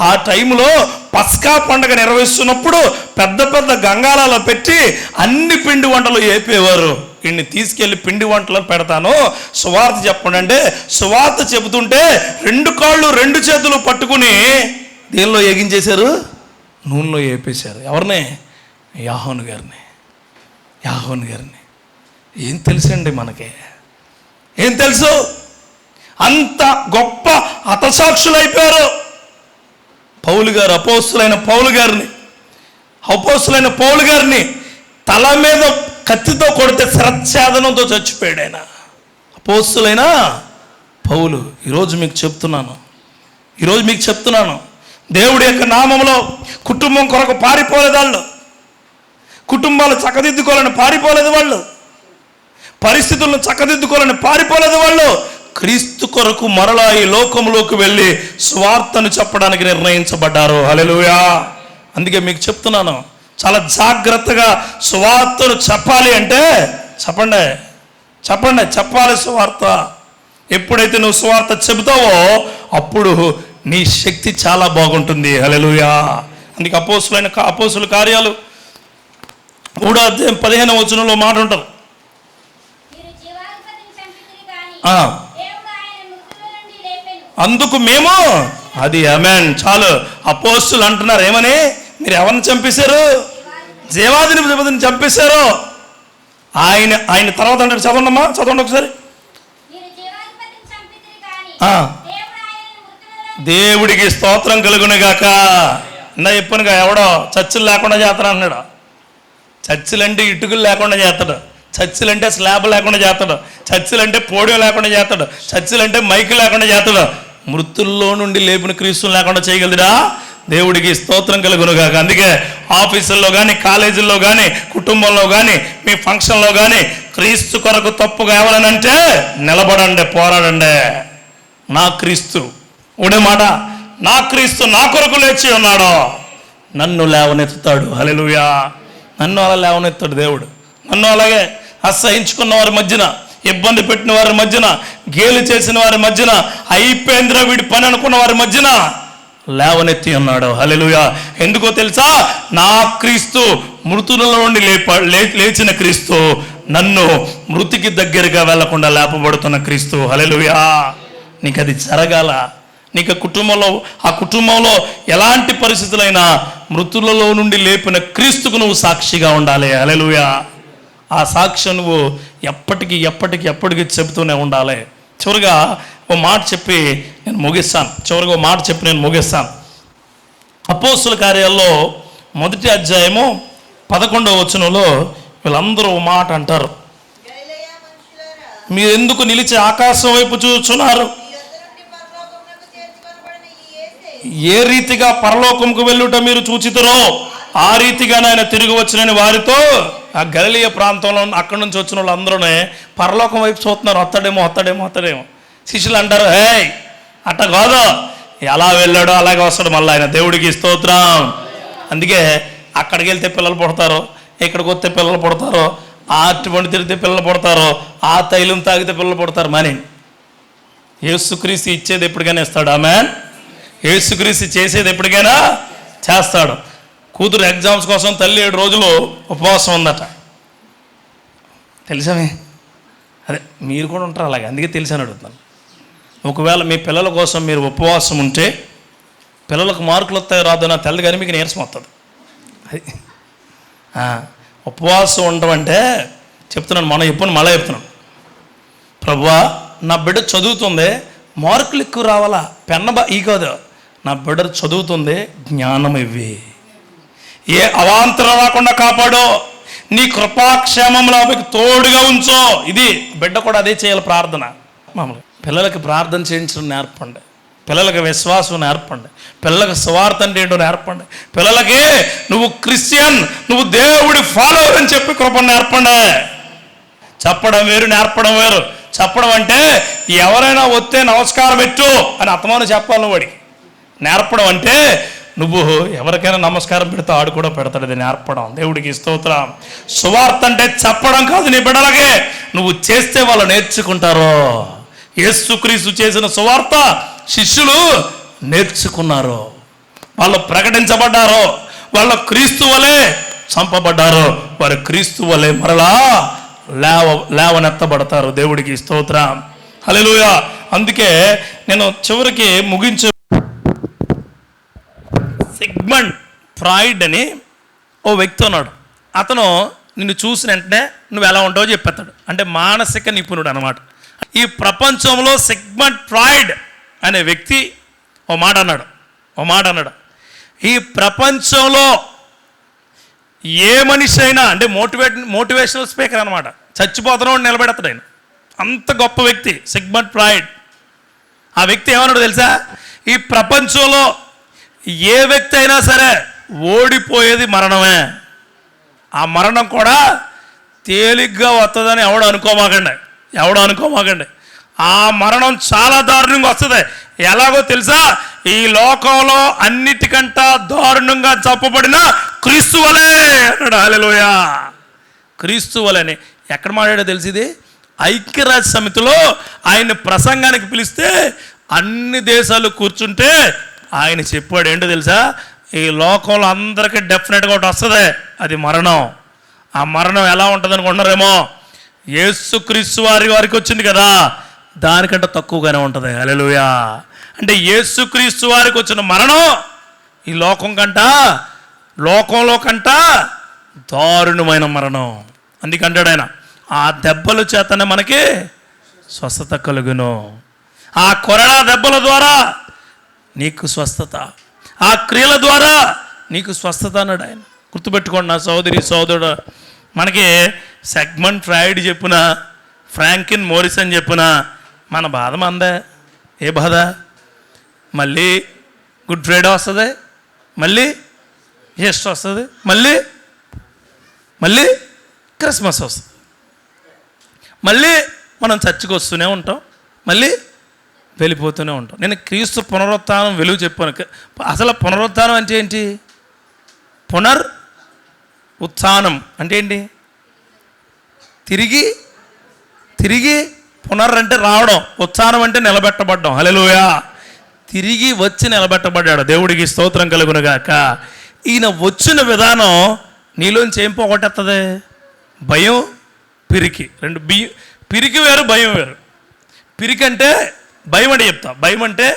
ఆ టైంలో పస్కా పండుగ నిర్వహిస్తున్నప్పుడు పెద్ద గంగాలలో పెట్టి అన్ని పిండి వంటలు వేపేవారు. వీడిని తీసుకెళ్ళి పిండి వంటలు పెడతాను, సువార్త చెప్పండి అంటే, సువార్త చెబుతుంటే 2 కాళ్ళు 2 చేతులు పట్టుకుని దేనిలో ఎగించేశారు? నూనెలో వేపేశారు. ఎవరిని? యోహాను గారిని. ఏం తెలుసండి మనకి? ఏం తెలుసు? అంత గొప్ప హతసాక్షులు అయిపోయారు. అపోస్తులైన పౌలు గారిని తల మీద కత్తితో కొడితే శరచ్ఛేదనంతో చచ్చిపోయాడు ఆయన. అపోస్తులైన పౌలు. ఈరోజు మీకు చెప్తున్నాను, దేవుడి యొక్క నామంలో కుటుంబం కొరకు పారిపోలేదు వాళ్ళు, కుటుంబాలు చక్కదిద్దుకోవాలని పారిపోలేదు వాళ్ళు, పరిస్థితులను చక్కదిద్దుకోవాలని పారిపోలేదు వాళ్ళు. క్రీస్తు కొరకు మరలా ఈ లోకంలోకి వెళ్ళి స్వార్థను చెప్పడానికి నిర్ణయించబడ్డారు. హల్లెలూయా! అందుకే మీకు చెప్తున్నాను, చాలా జాగ్రత్తగా సువార్తను చెప్పాలి అంటే చెప్పాలి సువార్త. ఎప్పుడైతే నువ్వు సువార్త చెబుతావో అప్పుడు నీ శక్తి చాలా బాగుంటుంది. హల్లెలూయా! అందుకే అపోస్తుల కార్యాలు 3వ అధ్యాయం 15వ వచనంలో మాట ఉంటారు. అందుకు మేము అది ఆమేన్. చాలు. అపోస్తులు అంటున్నారు ఏమని? మీరు ఎవరిని చంపేశారు? జీవాధిపతిని చంపేశారు. ఆయన తర్వాత అంటారు, చదవండి ఒకసారి. దేవుడికి స్తోత్రం కలుగునుగాక. ఇందా చెప్పనుగా, ఎవడో చర్చిలు లేకుండా చేస్తాడు అన్నాడు. చర్చిలంటే ఇటుకలు లేకుండా చేస్తాడు, చర్చిలంటే స్లాబ్ లేకుండా చేస్తాడు, చర్చిలంటే పోడియం లేకుండా చేస్తాడు, చర్చిలంటే మైకు లేకుండా చేస్తాడు. మృతుల్లో నుండి లేపిన క్రీస్తుని లేకుండా చేయగలరా? దేవుడికి స్తోత్రం కలుగునుగాక. అందుకే ఆఫీసుల్లో కానీ, కాలేజీల్లో కానీ, కుటుంబంలో కానీ, మీ ఫంక్షన్లో కానీ క్రీస్తు కొరకు తప్పుగా ఎవరనంటే నిలబడండి, పోరాడండి. నా క్రీస్తు ఒకటే మాట, నా క్రీస్తు నా కొరకు లేచి ఉన్నాడు, నన్ను లేవనెత్తుతాడు. హల్లెలూయా. నన్ను అలా లేవనెత్తాడు దేవుడు. నన్ను అలాగే అసహించుకున్న వారి మధ్యన, ఇబ్బంది పెట్టిన వారి మధ్యన, గేలి చేసిన వారి మధ్యన, అయిపోయిందిరా వీడి పని అనుకున్న వారి మధ్యన లేవనెత్తి ఉన్నాడు. హల్లెలూయా. ఎందుకో తెలుసా? నా క్రీస్తు మృతుల నుండి లేచిన క్రీస్తు, నన్ను మృతికి దగ్గరగా వెళ్లకుండా లేపబడుతున్న క్రీస్తు. హల్లెలూయా. నీకు అది జరగాల. నీకు ఆ కుటుంబంలో ఎలాంటి పరిస్థితులైనా మృతులలో నుండి లేపిన క్రీస్తుకు నువ్వు సాక్షిగా ఉండాలి. హల్లెలూయా. ఆ సాక్ష్యం నువ్వు ఎప్పటికీ చెబుతూనే ఉండాలి. చివరిగా ఓ మాట చెప్పి నేను ముగిస్తాను. అపోస్తుల కార్యాల్లో 1వ అధ్యాయము 11వ వచనంలో వీళ్ళందరూ ఓ మాట అంటారు, మీరెందుకు నిలిచి ఆకాశం వైపు చూస్తున్నారు? ఏ రీతిగా పరలోకంకు వెళ్ళుట మీరు చూచితురో ఆ రీతిగా ఆయన తిరిగి వచ్చినని వారితో, ఆ గలిలయ ప్రాంతంలో అక్కడి నుంచి వచ్చిన వాళ్ళందరూనే పరలోకం వైపు చూస్తున్నారు. వస్తాడేమో. శిష్యులు అంటారు, హే అట్ట కాదు, ఎలా వెళ్ళాడో అలాగే వస్తాడు మళ్ళీ ఆయన. దేవుడికి స్తోత్రం. అందుకే అక్కడికి వెళ్తే పిల్లలు పుడతారు, ఇక్కడికి వస్తే పిల్లలు పుడతారు, ఆ అరటిపండు తిరిగితే పిల్లలు పుడతారు, ఆ తైలం తాగితే పిల్లలు పుడతారు. మరి యేసుక్రీస్తు ఇచ్చేది ఎప్పటికైనా ఇస్తాడు. ఆమేన్. యేసుక్రీస్తు చేసేది ఎప్పటికైనా చేస్తాడు. కూతురు ఎగ్జామ్స్ కోసం తల్లి 7 రోజులు ఉపవాసం ఉందట. తెలుసామే? అదే మీరు కూడా ఉంటారు అలాగే, అందుకే తెలిసాను అడుగుతున్నాను. ఒకవేళ మీ పిల్లల కోసం మీరు ఉపవాసం ఉంటే పిల్లలకు మార్కులు వస్తాయో రాదో నా తెల్లది, కానీ మీకు నీరసం వస్తుంది. అది ఉపవాసం ఉండడం అంటే చెప్తున్నాను, మళ్ళీ చెప్తున్నాను. ప్రభువా, నా బిడ్డ చదువుతుంది, మార్కులు ఎక్కువ రావాలా, ఈ కాదు, నా బిడ్డ చదువుతుంది, జ్ఞానం ఇవ్వి, ఏ అవాంతరం రాకుండా కాపాడో, నీ కృపాక్షేమంలో ఆమెకు తోడుగా ఉంచో. ఇది బిడ్డ కూడా అదే చేయాలి ప్రార్థన. మామూలుగా పిల్లలకి ప్రార్థన చేయించడం నేర్పండి, పిల్లలకి విశ్వాసం నేర్పండి, పిల్లలకి స్వార్థ అంటే ఏంటో నేర్పండి, పిల్లలకి నువ్వు క్రిస్టియన్, నువ్వు దేవుడి ఫాలోవర్ అని చెప్పి కృపను నేర్పండి. చెప్పడం వేరు, నేర్పడం వేరు. చెప్పడం అంటే ఎవరైనా వస్తే నమస్కారం పెట్టు అని అత్తమాను చెప్పాలి నువ్వు వాడికి. నేర్పడం అంటే నువ్వు ఎవరికైనా నమస్కారం పెడితే ఆడు కూడా పెడతాడు. అది నేర్పడం. దేవుడికి స్తోత్రం. సువార్త అంటే చెప్పడం కాదు, నీ బిడ్డలకే నువ్వు చేస్తే వాళ్ళు నేర్చుకుంటారు. యేసుక్రీస్తు చేసిన సువార్త శిష్యులు నేర్చుకున్నారు, వాళ్ళు ప్రకటించబడ్డారు, వాళ్ళు క్రీస్తు వలె చంపబడ్డారు, వారు క్రీస్తు వలె మరలా లేవనెత్తబడతారు. దేవుడికి స్తోత్రం. హల్లెలూయా. అందుకే నేను చివరికి ముగించే, సిగ్మండ్ ఫ్రాయిడ్ అని ఓ వ్యక్తి ఉన్నాడు. అతను నిన్ను చూసిన వెంటనే నువ్వు ఎలా ఉంటావో చెప్పేస్తాడు. అంటే మానసిక నిపుణుడు అనమాట. ఈ ప్రపంచంలో సిగ్మండ్ ఫ్రాయిడ్ అనే వ్యక్తి ఓ మాట అన్నాడు, ఈ ప్రపంచంలో ఏ మనిషి అయినా, అంటే మోటివేషనల్ స్పీకర్ అనమాట, చచ్చిపోతున్నాడు నిలబెడతాడు ఆయన. అంత గొప్ప వ్యక్తి సిగ్మండ్ ఫ్రాయిడ్. ఆ వ్యక్తి ఏమన్నాడు తెలుసా? ఈ ప్రపంచంలో ఏ వ్యక్తి అయినా సరే ఓడిపోయేది మరణమే. ఆ మరణం కూడా తేలిగ్గా వస్తుందని ఎవడు అనుకోమాకండి. ఆ మరణం చాలా దారుణంగా వస్తుంది. ఎలాగో తెలుసా? ఈ లోకంలో అన్నిటికంటా దారుణంగా చంపబడిన క్రీస్తు వలే అన్నాడు. హల్లెలూయా. క్రీస్తు వలని ఎక్కడ మాట్లాడో తెలిసింది? ఐక్యరాజ్య సమితిలో ఆయన ప్రసంగానికి పిలిస్తే అన్ని దేశాలు కూర్చుంటే ఆయన చెప్పాడు ఏంటో తెలుసా? ఈ లోకంలో అందరికీ డెఫినెట్గా ఒకటి వస్తుంది, అది మరణం. ఆ మరణం ఎలా ఉంటుంది అనుకుంటున్నారేమో, యేసుక్రీస్తు వారికి వచ్చింది కదా, దానికంటే తక్కువగానే ఉంటుంది. హల్లెలూయా. అంటే యేసుక్రీస్తు వారికి వచ్చిన మరణం ఈ లోకంలో కంట దారుణమైన మరణం. అందుకంటాడు ఆయన, ఆ దెబ్బల చేతనే మనకి స్వస్థత కలుగును. ఆ కొరడా దెబ్బల ద్వారా నీకు స్వస్థత, ఆ క్రియల ద్వారా నీకు స్వస్థత అన్నాడు ఆయన. గుర్తుపెట్టుకోండి నా సోదరుడు, మనకి సిగ్మండ్ ఫ్రాయిడ్ చెప్పిన, ఫ్రాంక్లిన్ మోరిసన్ చెప్పిన మన బాధ మందే. ఏ బాధ? మళ్ళీ గుడ్ ఫ్రైడే వస్తుంది, మళ్ళీ ఈస్టర్ వస్తుంది, మళ్ళీ క్రిస్మస్ వస్తుంది, మళ్ళీ మనం చర్చికి వస్తూనే ఉంటాం, మళ్ళీ వెళ్ళిపోతూనే ఉంటాం. నేను క్రీస్తు పునరుత్థానం వెలుగు చెప్పాను. అసలు పునరుత్థానం అంటే ఏంటి? ఉత్థానం అంటే ఏంటి? తిరిగి పునర్ అంటే రావడం, ఉత్థానం అంటే నిలబెట్టబడ్డం. హల్లెలూయా! తిరిగి వచ్చి నిలబెట్టబడ్డాడు. దేవుడికి స్తోత్రం కలుగునుగాక. ఈయన వచ్చిన విధానం నీలోంచి ఏం పోగొట్టేస్తుంది? భయం, పిరికి. రెండు పిరికి వేరు, భయం వేరు. పిరికి అంటే భయం అంటే చెప్తా. భయం అంటే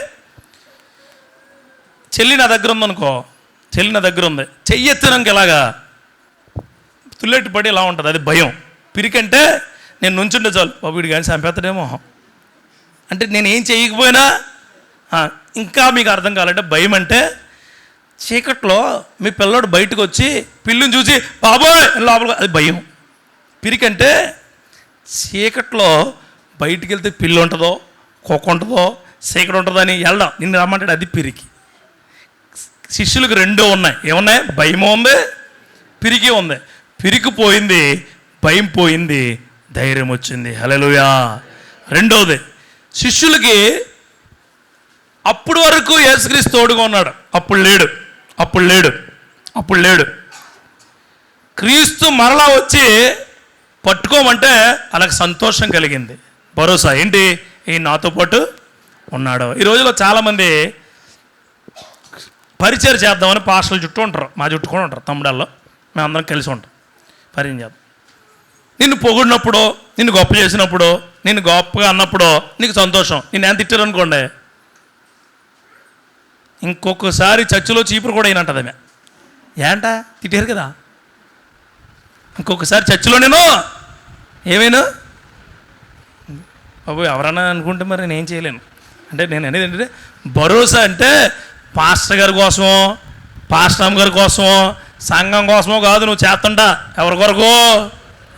చెల్లి నా దగ్గర ఉందనుకో, చెల్లి నా దగ్గర ఉంది, చెయ్యి ఎత్తినాక ఇలాగా తుల్లెట్టు పడి ఇలా ఉంటుంది, అది భయం. పిరికి అంటే నేను నుంచుంటే చాలు, బాబు వీడు కానీ చంపేస్తాడేమో అంటే నేను ఏం చేయకపోయినా. ఇంకా మీకు అర్థం కావాలంటే భయం అంటే చీకట్లో మీ పిల్లోడు బయటకు వచ్చి పిల్లిని చూసి బాబోయ్ లోపల, అది భయం. పిరికి అంటే చీకట్లో బయటికి వెళ్తే పిల్లి ఉంటుందో, కుక్క ఉంటుందో, చీకటి ఉంటుందని వెళ్ళడం, నిన్ను రమ్మంటాడు, అది పిరికి. శిష్యులకు రెండో ఉన్నాయి. ఏమున్నాయి? భయము ఉంది, పిరికి ఉంది. పిరికి పోయింది, భయం పోయింది, ధైర్యం వచ్చింది. హల్లెలూయా! రెండోది, శిష్యులకి అప్పుడు వరకు యేసుక్రీస్తు తోడుగా ఉన్నాడు, అప్పుడు లేడు. క్రీస్తు మరలా వచ్చి పట్టుకోమంటే వాళ్ళకి సంతోషం కలిగింది, భరోసా. ఏంటి? ఈ నాతో పాటు ఉన్నాడు. ఈ రోజులో చాలామంది పరిచయం చేద్దామని పాస్టర్ల చుట్టూ ఉంటారు, మా చుట్టూ కూడా ఉంటారు, తమ్ముడాల్లో మేమందరం కలిసి ఉంటాం, పరిచయం చేద్దాం. నిన్ను పొగిడినప్పుడు, నిన్ను గొప్ప చేసినప్పుడు, నిన్ను గొప్పగా అన్నప్పుడు నీకు సంతోషం. నేను ఎంత తిట్టారు అనుకోండి, ఇంకొకసారి చర్చిలో చీపురు కూడా అయినంటది ఆమె. ఏంట తిట్టారు కదా, ఇంకొకసారి చర్చిలో నేను ఏమైనా బాబు ఎవరన్నా అనుకుంటే మరి నేను చేయలేను. అంటే నేను అనేది ఏంటంటే భరోసా అంటే పాస్టర్ గారి కోసమో, పాస్టర్ అమ్మ గారి కోసమో, సంఘం కోసమో కాదు నువ్వు చేస్తుంటా. ఎవరి కొరకు?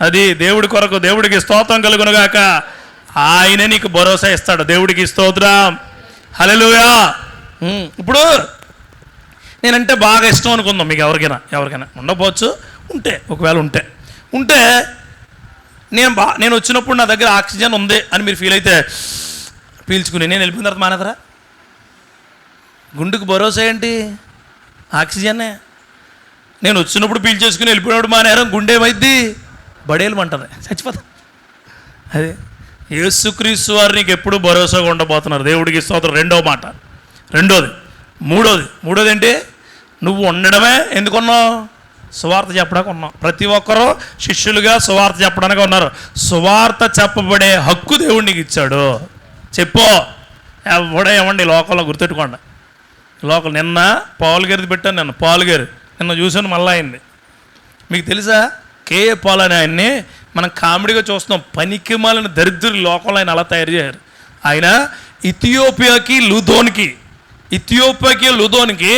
అది దేవుడి కొరకు. దేవుడికి స్తోత్రం కలుగునుగాక. ఆయనే నీకు భరోసా ఇస్తాడు. దేవుడికి స్తోత్రం. హల్లెలూయా! ఇప్పుడు నేనంటే బాగా ఇష్టం అనుకుందాం, మీకు ఎవరికైనా ఉండకపోవచ్చు, ఒకవేళ ఉంటే నేను వచ్చినప్పుడు నా దగ్గర ఆక్సిజన్ ఉంది అని మీరు ఫీల్ అయితే పీల్చుకుని నేను వెళ్ళిపోయిన తర్వాత మానేదరా? గుండెకు భరోసా ఏంటి? ఆక్సిజన్నే. నేను వచ్చినప్పుడు పీల్చేసుకుని వెళ్ళిపోయినప్పుడు మానేరం, గుండె ఏమైద్ది? బడేలమంటది, చచ్చిపోతా. అదే యేసుక్రీస్తు వారు నీకు ఎప్పుడు భరోసాగా ఉండబోతున్నారు. దేవుడికి స్తోత్రం. రెండో మాట. మూడోది ఏంటి? నువ్వు ఉండడమే ఎందుకున్నావు? సువార్త చెప్పడానికి ఉన్నావు. ప్రతి ఒక్కరూ శిష్యులుగా సువార్త చెప్పడానికి ఉన్నారు. సువార్త చెప్పబడే హక్కు దేవుడు నీకు ఇచ్చాడు. చెప్పో ఏమండి లోకంలో గుర్తెట్టుకోండి. నిన్న పాలు గారిది పెట్టాను, నిన్న చూసాను, మళ్ళీ అయింది. మీకు తెలుసా కేఏ పాల్ అని ఆయన్ని మనం కామెడీగా చూస్తున్నాం. పనికిమాలిన దరిద్రులు లోకంలో ఆయన అలా తయారు చేశారు. ఆయన ఇథియోపియాకి లుదోనికి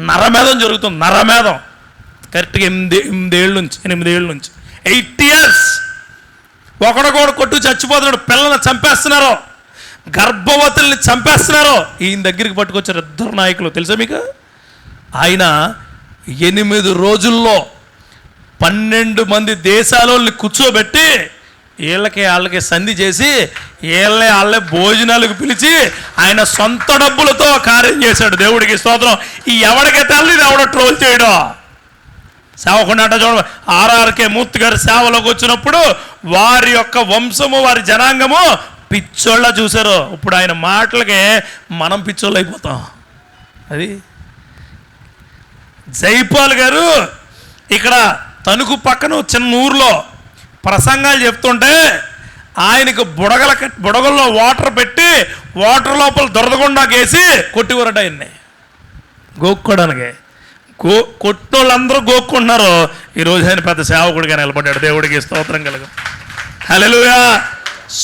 నరమేధం జరుగుతుంది. నరమేధం కరెక్ట్గా 8 ఏళ్ళ నుంచి 8 years ఒకడొకడు కొట్టు చచ్చిపోతున్నాడు. పిల్లల్ని చంపేస్తున్నారు, గర్భవతుల్ని చంపేస్తున్నారు. ఈయన దగ్గరికి పట్టుకొచ్చారు 2 నాయకులు. తెలుసా మీకు? ఆయన 8 రోజుల్లో 12 మంది దేశాలని కూర్చోబెట్టి వాళ్ళకి సంధి చేసి వాళ్ళే భోజనాలకు పిలిచి ఆయన సొంత డబ్బులతో కార్యం చేశాడు. దేవుడికి స్తోత్రం. ఈ ఎవడికి తల్లి ఎవడో ట్రోల్ చేయడం సేవకుండా చూడ. ఆర్ఆర్కే మూర్తి గారి సేవలోకి వచ్చినప్పుడు వారి యొక్క వంశము, వారి జనాంగము పిచ్చోళ్ళ చూశారు. ఇప్పుడు ఆయన మాటలకే మనం పిచ్చోళ్ళు అయిపోతాం. అది జైపాల్ గారు ఇక్కడ తణుకు పక్కన చిన్న ఊర్లో ప్రసంగాలు చెప్తుంటే ఆయనకు బుడగల్లో వాటర్ పెట్టి వాటర్ లోపల దొరదగుండాకేసి కొట్టివరట ఆయన్ని గోక్కోడానికి. కొట్టోళ్ళందరూ గోక్కుంటున్నారు. ఈరోజు ఆయన పెద్ద సేవకుడిగా నిలబడ్డాడు. దేవుడికి స్తోత్రం కలుగు. హల్లెలూయా!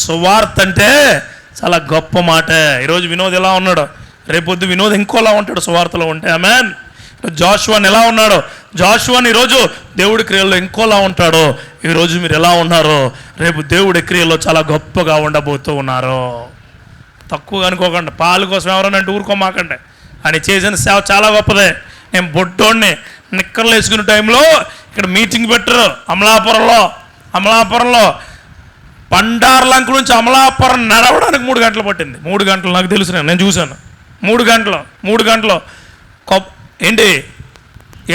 సువార్త అంటే చాలా గొప్ప మాట. ఈరోజు వినోద్ ఎలా ఉన్నాడు, రేపొద్దు వినోద్ ఇంకోలా ఉంటాడు సువార్తలో ఉంటే. ఆమేన్. జాషువాని ఎలా ఉన్నాడు, జాషువాని ఈరోజు దేవుడి క్రియల్లో ఇంకోలా ఉంటాడు. ఈరోజు మీరు ఎలా ఉన్నారో రేపు దేవుడి క్రియల్లో చాలా గొప్పగా ఉండబోతూ ఉన్నారు. తక్కువగా అనుకోకండి. పాలు కోసం ఎవరన్నా అంటే ఊరుకోమాకండి. ఆయన చేసిన సేవ చాలా గొప్పదే. నేను బొట్టోడిని నిక్కర్లు వేసుకునే టైంలో ఇక్కడ మీటింగ్ పెట్టరు అమలాపురంలో బండార్లంక నుంచి అమలాపురం నడవడానికి 3 గంటలు పట్టింది. 3 గంటలు నాకు తెలుసు, నేను చూశాను. 3 గంటలు ఏంటి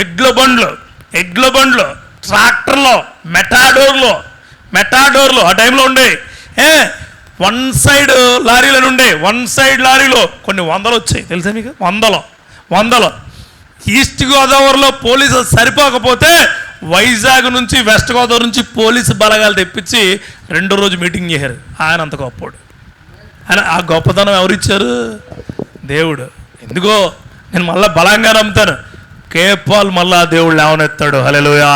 ఎడ్ల బండ్లు ట్రాక్టర్లో మెటాడోర్లు ఆ టైంలో ఉండే. 1 సైడ్ లారీలను ఉండే. 1 సైడ్ లారీలో కొన్ని 100 వచ్చాయి తెలుసా మీకు? 100. ఈస్ట్ గోదావరిలో పోలీసులు సరిపోకపోతే వైజాగ్ నుంచి వెస్ట్ గోదావరి నుంచి పోలీసు బలగాలు తెప్పించి 2వ రోజు మీటింగ్ చేశారు. ఆయన అంత గొప్పోడు. ఆయన ఆ గొప్పతనం ఎవరిచ్చారు? దేవుడు. ఎందుకో నేను మళ్ళీ బలంగా నమ్ముతాను, కేపాల్ మళ్ళా దేవుడు లేవనెత్తాడు. హల్లెలూయా.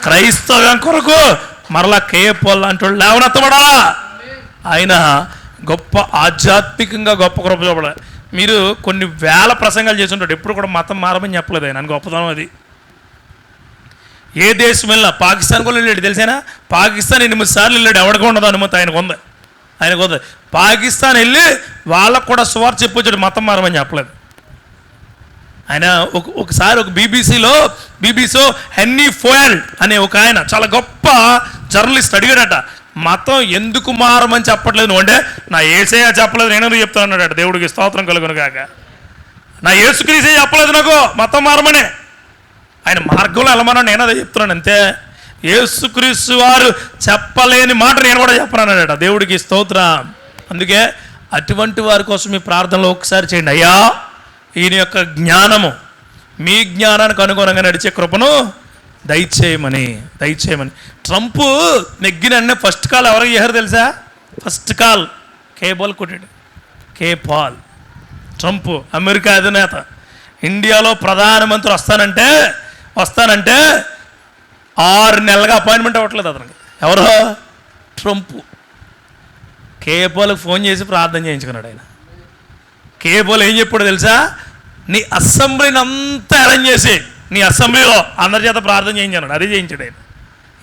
క్రైస్తవం కొరకు మరలా కేపాల్ లాంటి వాళ్ళు లేవనెత్తబడాలా. ఆయన గొప్ప ఆధ్యాత్మికంగా గొప్ప కృప చూపడాలి. మీరు కొన్ని వేల ప్రసంగాలు చేసి ఉంటాడు, ఎప్పుడు కూడా మతం మారమని చెప్పలేదు ఆయన. గొప్పతనం అది. ఏ దేశం వెళ్ళినా, పాకిస్తాన్ కూడా వెళ్ళాడు తెలిసేనా? పాకిస్తాన్ 8 సార్లు వెళ్ళాడు. ఎవరికి ఉండదు అనుమతి, ఆయనకు ఉంది. పాకిస్తాన్ వెళ్ళి వాళ్ళకు కూడా సువార్త చెప్పొచ్చాడు, మతం మారమని చెప్పలేదు ఆయన. ఒకసారి ఒక బీబీసీలో హెన్నీ ఫోయల్ అనే ఒక ఆయన చాలా గొప్ప జర్నలిస్ట్ అడిగాడట, మతం ఎందుకు మారమని చెప్పట్లేదు నువ్వు అంటే, నా యేసయ్య చెప్పలేదు, నేను చెప్తాను అన్నాడట. దేవుడికి స్తోత్రం కలుగును గాక. నా యేసుక్రీస్తు చెప్పలేదు నాకు మతం మారమని. ఆయన మార్గంలో వెళ్ళమన్నా నేను అదే చెప్తున్నాను అంతే. యేసుక్రీస్తు వారు చెప్పలేని మాట నేను కూడా చెప్పనన్నాడట. దేవుడికి స్తోత్రం. అందుకే అటువంటి వారి కోసం మీ ప్రార్థనలో ఒకసారి చేయండి, అయ్యా ఈయన యొక్క జ్ఞానము మీ జ్ఞానానికి అనుగుణంగా నడిచే కృపను దయచేయమని. ట్రంప్ నెగ్గిన ఫస్ట్ కాల్ ఎవరికి చేశారు తెలుసా? ఫస్ట్ కాల్ కేపాల్ కొట్టాడు. ట్రంప్ అమెరికా అధినేత ఇండియాలో ప్రధానమంత్రి వస్తానంటే 6 నెలలుగా అపాయింట్మెంట్ అవ్వట్లేదు అతనికి. ఎవరో ట్రంప్. కేపాల్కి ఫోన్ చేసి ప్రార్థన చేయించుకున్నాడు ఆయన. కేపాల్ ఏం చెప్పాడు తెలుసా? నీ అసెంబ్లీని అంతా అరేంజ్ చేసి నీ అసెంబ్లీలో అందరి చేత ప్రార్థన చేయించాడు. అదే చేయించాడు ఆయన.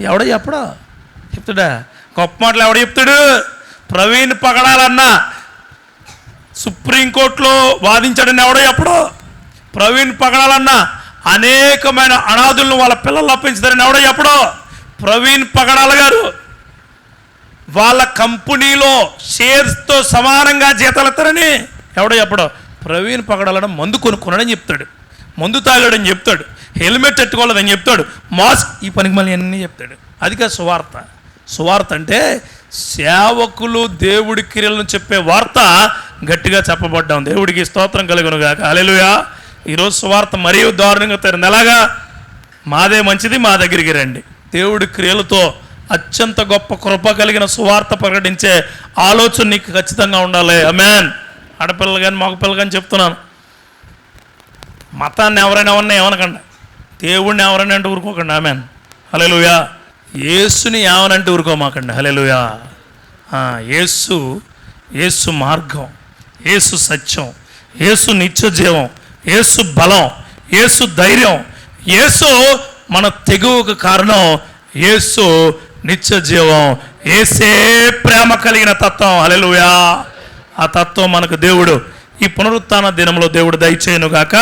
ఎవడో చెప్తాడా? గొప్ప మాటలు ఎవడో చెప్తాడు? ప్రవీణ్ పగడాలన్నా సుప్రీంకోర్టులో వాదించాడని ఎవడో చెప్పడు. ప్రవీణ్ పగడాలన్నా అనేకమైన అనాథులను వాళ్ళ పిల్లలు అప్పించుతారని ఎవడో చెప్పడు. ప్రవీణ్ పగడాల గారు వాళ్ళ కంపెనీలో షేర్స్తో సమానంగా జీతాలు ఇస్తారని ఎవడో చెప్పడు. ప్రవీణ్ పగడాలని మందు కొనుక్కున్నాడని చెప్తాడు, మందు తాగాడని చెప్తాడు, హెల్మెట్ పెట్టుకోలేదని చెప్తాడు, మాస్క్ ఈ పనికి మళ్ళీ అన్నీ చెప్తాడు. అది కాదు సువార్త అంటే సేవకులు దేవుడి క్రియలను చెప్పే వార్త గట్టిగా చెప్పబడ్డాం. దేవుడికి స్తోత్రం కలుగును గాక. హల్లెలూయా. ఈరోజు సువార్త మరీ దారుణంగా తరింది. ఎలాగా? మాదే మంచిది, మా దగ్గరికి రండి. దేవుడి క్రియలతో అత్యంత గొప్ప కృప కలిగిన సువార్త ప్రకటించే ఆలోచన నీకు ఖచ్చితంగా ఉండాలి. ఆమేన్. ఆడపిల్లలు కానీ మగపిల్లలు కానీ చెప్తున్నాను, మతాన్ని ఎవరైనా ఏమనకండి, దేవుడిని ఎవరైనా అంటే ఊరుకోకండి. ఆమేన్. హల్లెలూయా. యేసుని ఏమనంటే ఊరుకోమాకండి. హల్లెలూయా. యేసు మార్గం, యేసు సత్యం, యేసు నిత్య జీవం, యేసు బలం, యేసు ధైర్యం, యేసు మన తెగువకు కారణం, యేసు నిత్య జీవం, యేసే ప్రేమ కలిగిన తత్వం. హల్లెలూయా. ఆ తత్వం మనకు దేవుడు ఈ పునరుత్థాన దినంలో దేవుడు దయచేయును గాక.